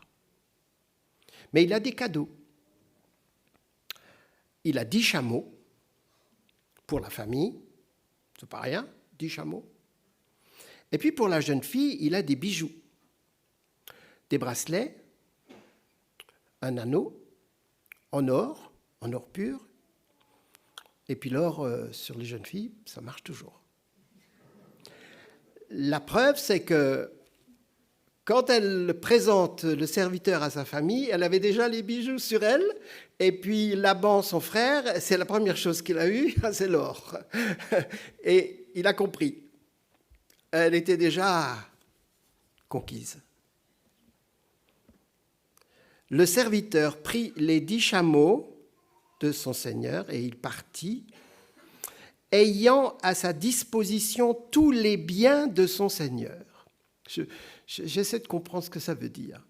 Mais il a des cadeaux. Il a 10 chameaux pour la famille, c'est pas rien, 10 chameaux. Et puis pour la jeune fille, il a des bijoux, des bracelets, un anneau en or pur. Et puis l'or sur les jeunes filles, ça marche toujours. La preuve, c'est que quand elle présente le serviteur à sa famille, elle avait déjà les bijoux sur elle. Et puis Laban, son frère, c'est la première chose qu'il a eue, c'est l'or. Et il a compris. Elle était déjà conquise. le serviteur prit les 10 chameaux de son seigneur et il partit, ayant à sa disposition tous les biens de son seigneur. J'essaie de comprendre ce que ça veut dire.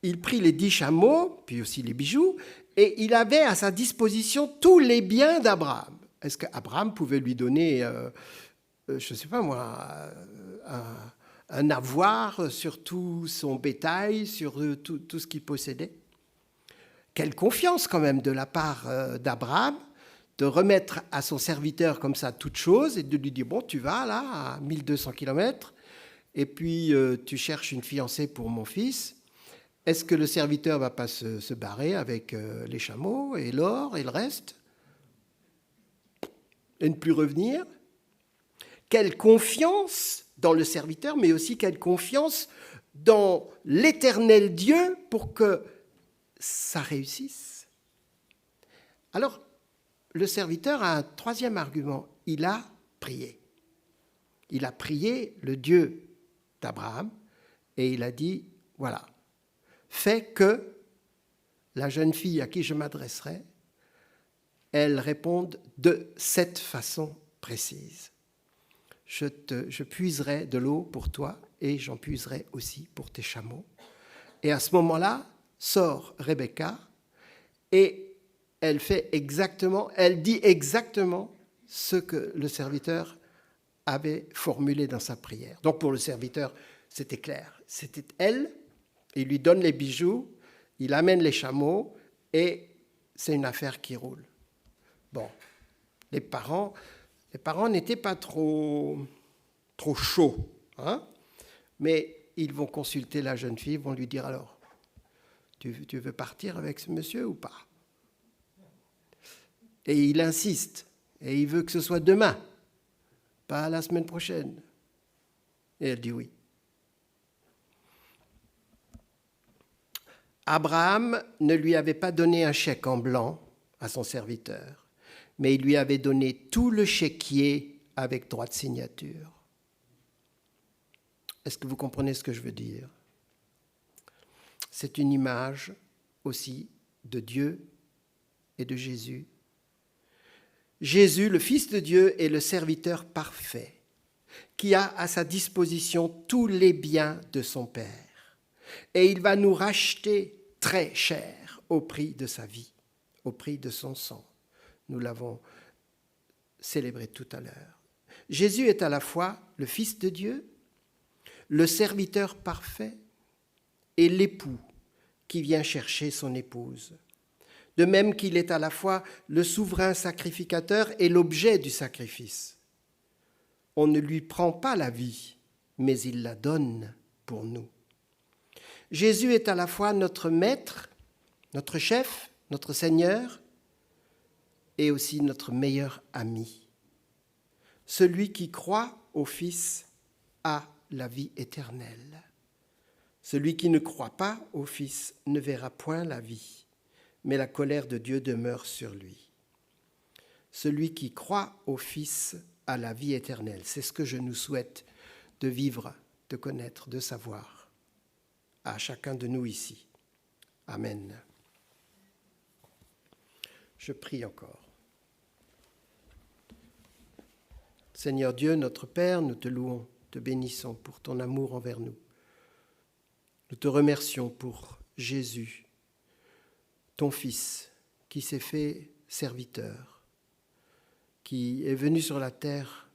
Il prit les 10 chameaux, puis aussi les bijoux, et il avait à sa disposition tous les biens d'Abraham. Est-ce qu'Abraham pouvait lui donner, je ne sais pas moi, un avoir sur tout son bétail, sur tout ce qu'il possédait? Quelle confiance quand même de la part d'Abraham de remettre à son serviteur comme ça toute chose et de lui dire, bon, tu vas là à 1200 km et puis tu cherches une fiancée pour mon fils. Est-ce que le serviteur ne va pas se barrer avec les chameaux et l'or et le reste et ne plus revenir? Quelle confiance dans le serviteur, mais aussi quelle confiance dans l'Éternel Dieu pour que ça réussisse. Alors, le serviteur a un troisième argument. Il a prié. Il a prié le Dieu d'Abraham et il a dit, voilà, fais que la jeune fille à qui je m'adresserai, elle réponde de cette façon précise. Je puiserai de l'eau pour toi et j'en puiserai aussi pour tes chameaux. Et à ce moment-là, sort Rebecca et elle dit exactement ce que le serviteur avait formulé dans sa prière. Donc pour le serviteur, c'était clair. C'était elle, il lui donne les bijoux, il amène les chameaux et c'est une affaire qui roule. Bon, les parents n'étaient pas trop chauds, hein, mais ils vont consulter la jeune fille, vont lui dire alors, tu veux partir avec ce monsieur ou pas? Et il insiste, et il veut que ce soit demain, pas la semaine prochaine. Et elle dit oui. Abraham ne lui avait pas donné un chèque en blanc à son serviteur, mais il lui avait donné tout le chéquier avec droit de signature. Est-ce que vous comprenez ce que je veux dire? C'est une image aussi de Dieu et de Jésus. Jésus, le Fils de Dieu, est le serviteur parfait qui a à sa disposition tous les biens de son Père. Et il va nous racheter très cher au prix de sa vie, au prix de son sang. Nous l'avons célébré tout à l'heure. Jésus est à la fois le Fils de Dieu, le serviteur parfait et l'époux qui vient chercher son épouse. De même qu'il est à la fois le souverain sacrificateur et l'objet du sacrifice. On ne lui prend pas la vie, mais il la donne pour nous. Jésus est à la fois notre maître, notre chef, notre Seigneur, et aussi notre meilleur ami. Celui qui croit au Fils a la vie éternelle. Celui qui ne croit pas au Fils ne verra point la vie, mais la colère de Dieu demeure sur lui. Celui qui croit au Fils a la vie éternelle. C'est ce que je nous souhaite de vivre, de connaître, de savoir à chacun de nous ici. Amen. Je prie encore. Seigneur Dieu, notre Père, nous te louons, te bénissons pour ton amour envers nous. Nous te remercions pour Jésus, ton Fils, qui s'est fait serviteur, qui est venu sur la terre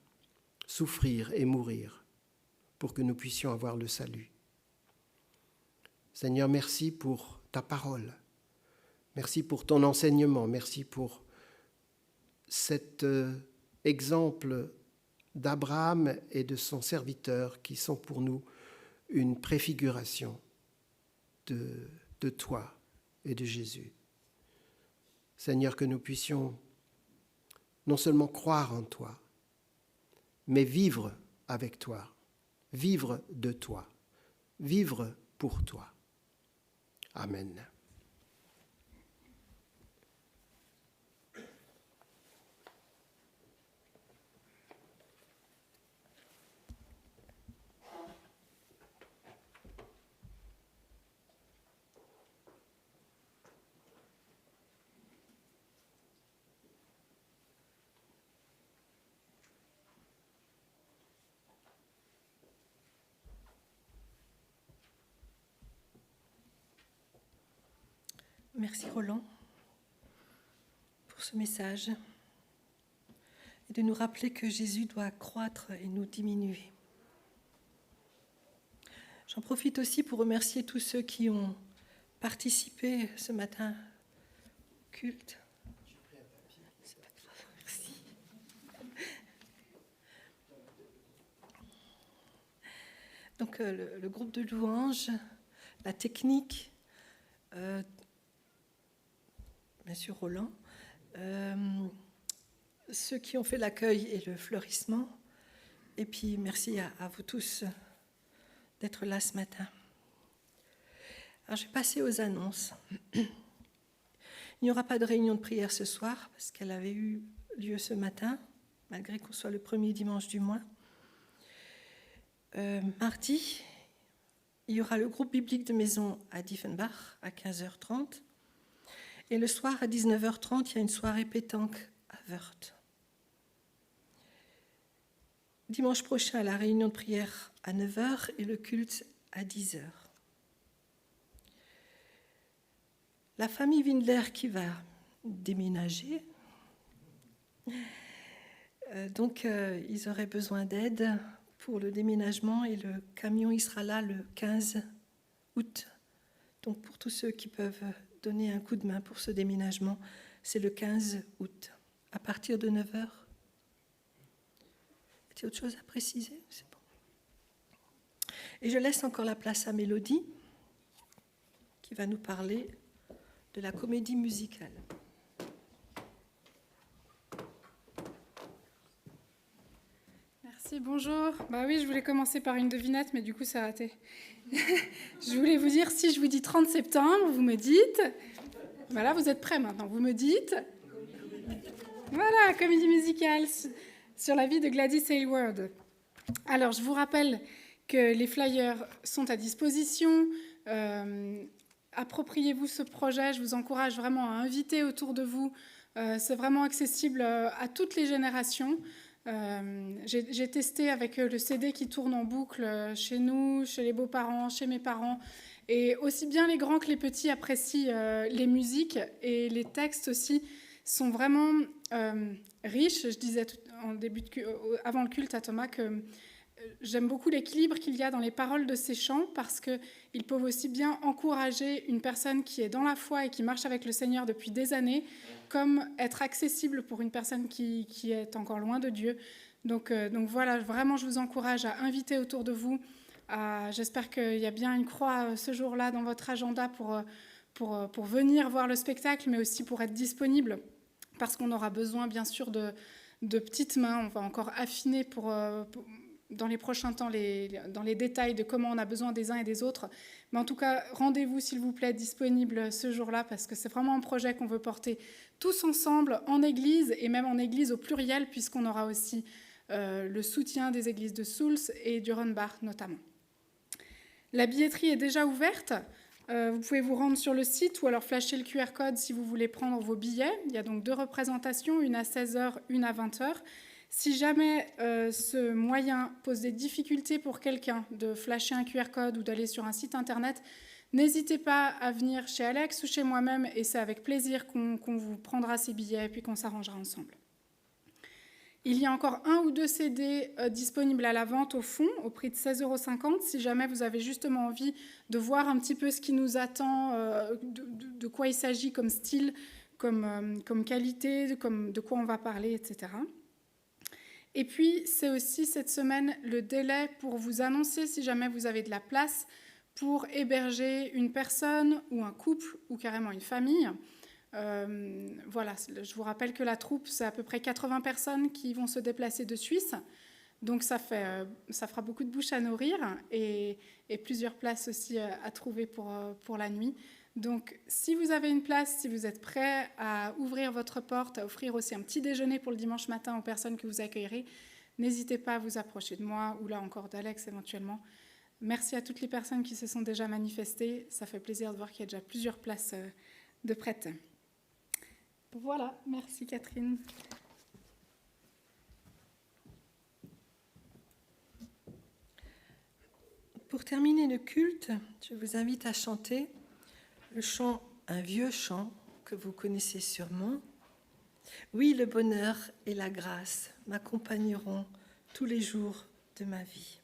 souffrir et mourir pour que nous puissions avoir le salut. Seigneur, merci pour ta parole. Merci pour ton enseignement. Merci pour cet exemple d'Abraham et de son serviteur qui sont pour nous une préfiguration de toi et de Jésus. Seigneur, que nous puissions non seulement croire en toi, mais vivre avec toi, vivre de toi, vivre pour toi. Amen. Merci Roland pour ce message et de nous rappeler que Jésus doit croître et nous diminuer. J'en profite aussi pour remercier tous ceux qui ont participé ce matin au culte. C'est pas grave, merci. Donc le groupe de louanges, la technique, bien sûr Roland, ceux qui ont fait l'accueil et le fleurissement, et puis merci à vous tous d'être là ce matin. Alors je vais passer aux annonces. Il n'y aura pas de réunion de prière ce soir, parce qu'elle avait eu lieu ce matin, malgré qu'on soit le premier dimanche du mois. Mardi, il y aura le groupe biblique de maison à Diefenbach à 15h30. Et le soir, à 19h30, il y a une soirée pétanque à Wörth. Dimanche prochain, la réunion de prière à 9h et le culte à 10h. La famille Windler qui va déménager, donc ils auraient besoin d'aide pour le déménagement et le camion il sera là le 15 août. Donc pour tous ceux qui peuvent donner un coup de main pour ce déménagement, c'est le 15 août, à partir de 9h. Est-il autre chose à préciser? C'est bon. Et je laisse encore la place à Mélodie, qui va nous parler de la comédie musicale. Merci, bonjour. Bah oui, je voulais commencer par une devinette, mais du coup, c'est raté. Je voulais vous dire, si je vous dis 30 septembre, vous me dites... Voilà, vous êtes prêts maintenant, vous me dites... Voilà, comédie musicale sur la vie de Gladys Aylward. Alors, je vous rappelle que les flyers sont à disposition. Appropriez-vous ce projet. Je vous encourage vraiment à inviter autour de vous. C'est vraiment accessible à toutes les générations. J'ai testé avec le CD qui tourne en boucle chez nous, chez les beaux-parents, chez mes parents. Et aussi bien les grands que les petits apprécient les musiques. Et les textes aussi sont vraiment riches. Je disais avant le culte à Thomas que j'aime beaucoup l'équilibre qu'il y a dans les paroles de ces chants parce qu'ils peuvent aussi bien encourager une personne qui est dans la foi et qui marche avec le Seigneur depuis des années, comme être accessible pour une personne qui est encore loin de Dieu. Donc voilà, vraiment, je vous encourage à inviter autour de vous. J'espère qu'il y a bien une croix ce jour-là dans votre agenda pour venir voir le spectacle, mais aussi pour être disponible, parce qu'on aura besoin, bien sûr, de petites mains. On va encore affiner dans les prochains temps, dans les détails de comment on a besoin des uns et des autres. Mais en tout cas, rendez-vous, s'il vous plaît, disponible ce jour-là, parce que c'est vraiment un projet qu'on veut porter tous ensemble, en église, et même en église au pluriel, puisqu'on aura aussi le soutien des églises de Souls et du Runbar, notamment. La billetterie est déjà ouverte. Vous pouvez vous rendre sur le site ou alors flasher le QR code si vous voulez prendre vos billets. Il y a donc 2 représentations, une à 16h, une à 20h. Si jamais ce moyen pose des difficultés pour quelqu'un de flasher un QR code ou d'aller sur un site internet, n'hésitez pas à venir chez Alex ou chez moi-même et c'est avec plaisir qu'on vous prendra ces billets et puis qu'on s'arrangera ensemble. Il y a encore 1 ou 2 CD disponibles à la vente au fond, au prix de 16,50 €, si jamais vous avez justement envie de voir un petit peu ce qui nous attend, de quoi il s'agit comme style, comme qualité, de quoi on va parler, etc. Et puis, c'est aussi cette semaine le délai pour vous annoncer, si jamais vous avez de la place, pour héberger une personne ou un couple ou carrément une famille. Voilà, je vous rappelle que la troupe, c'est à peu près 80 personnes qui vont se déplacer de Suisse. Donc ça fera beaucoup de bouches à nourrir et plusieurs places aussi à trouver pour la nuit. Donc si vous avez une place, si vous êtes prêt à ouvrir votre porte, à offrir aussi un petit déjeuner pour le dimanche matin aux personnes que vous accueillerez, n'hésitez pas à vous approcher de moi ou là encore d'Alex éventuellement. Merci à toutes les personnes qui se sont déjà manifestées. Ça fait plaisir de voir qu'il y a déjà plusieurs places de prêtes. Voilà, merci Catherine. Pour terminer le culte, je vous invite à chanter le chant un vieux chant que vous connaissez sûrement. Oui, le bonheur et la grâce m'accompagneront tous les jours de ma vie.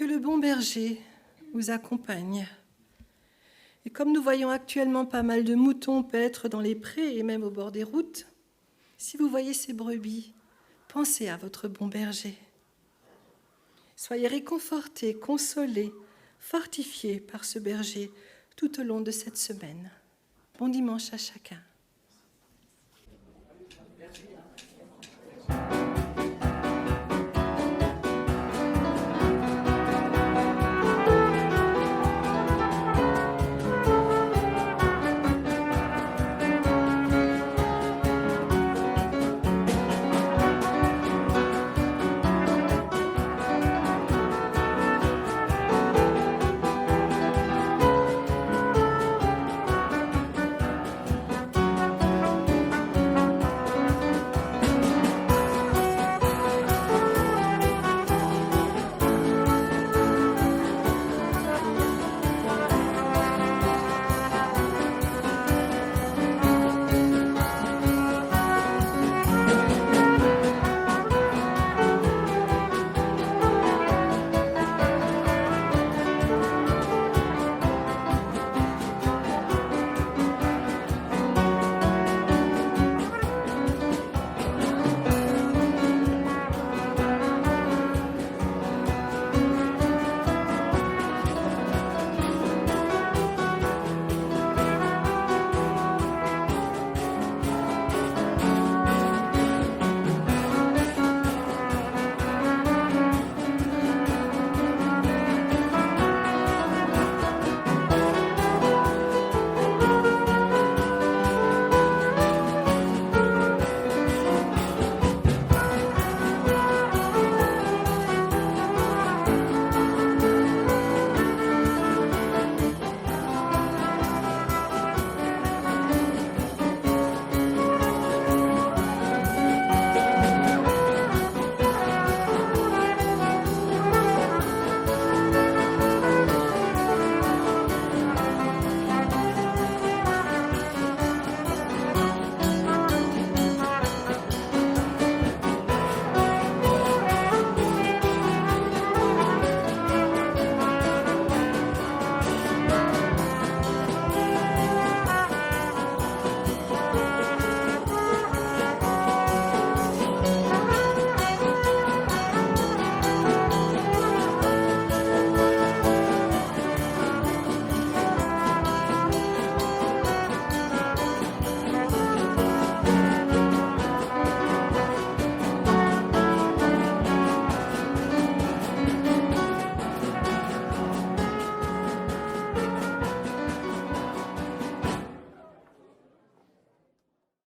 Que le bon berger vous accompagne. Et comme nous voyons actuellement pas mal de moutons paître dans les prés et même au bord des routes, si vous voyez ces brebis, pensez à votre bon berger. Soyez réconfortés, consolés, fortifiés par ce berger tout au long de cette semaine. Bon dimanche à chacun.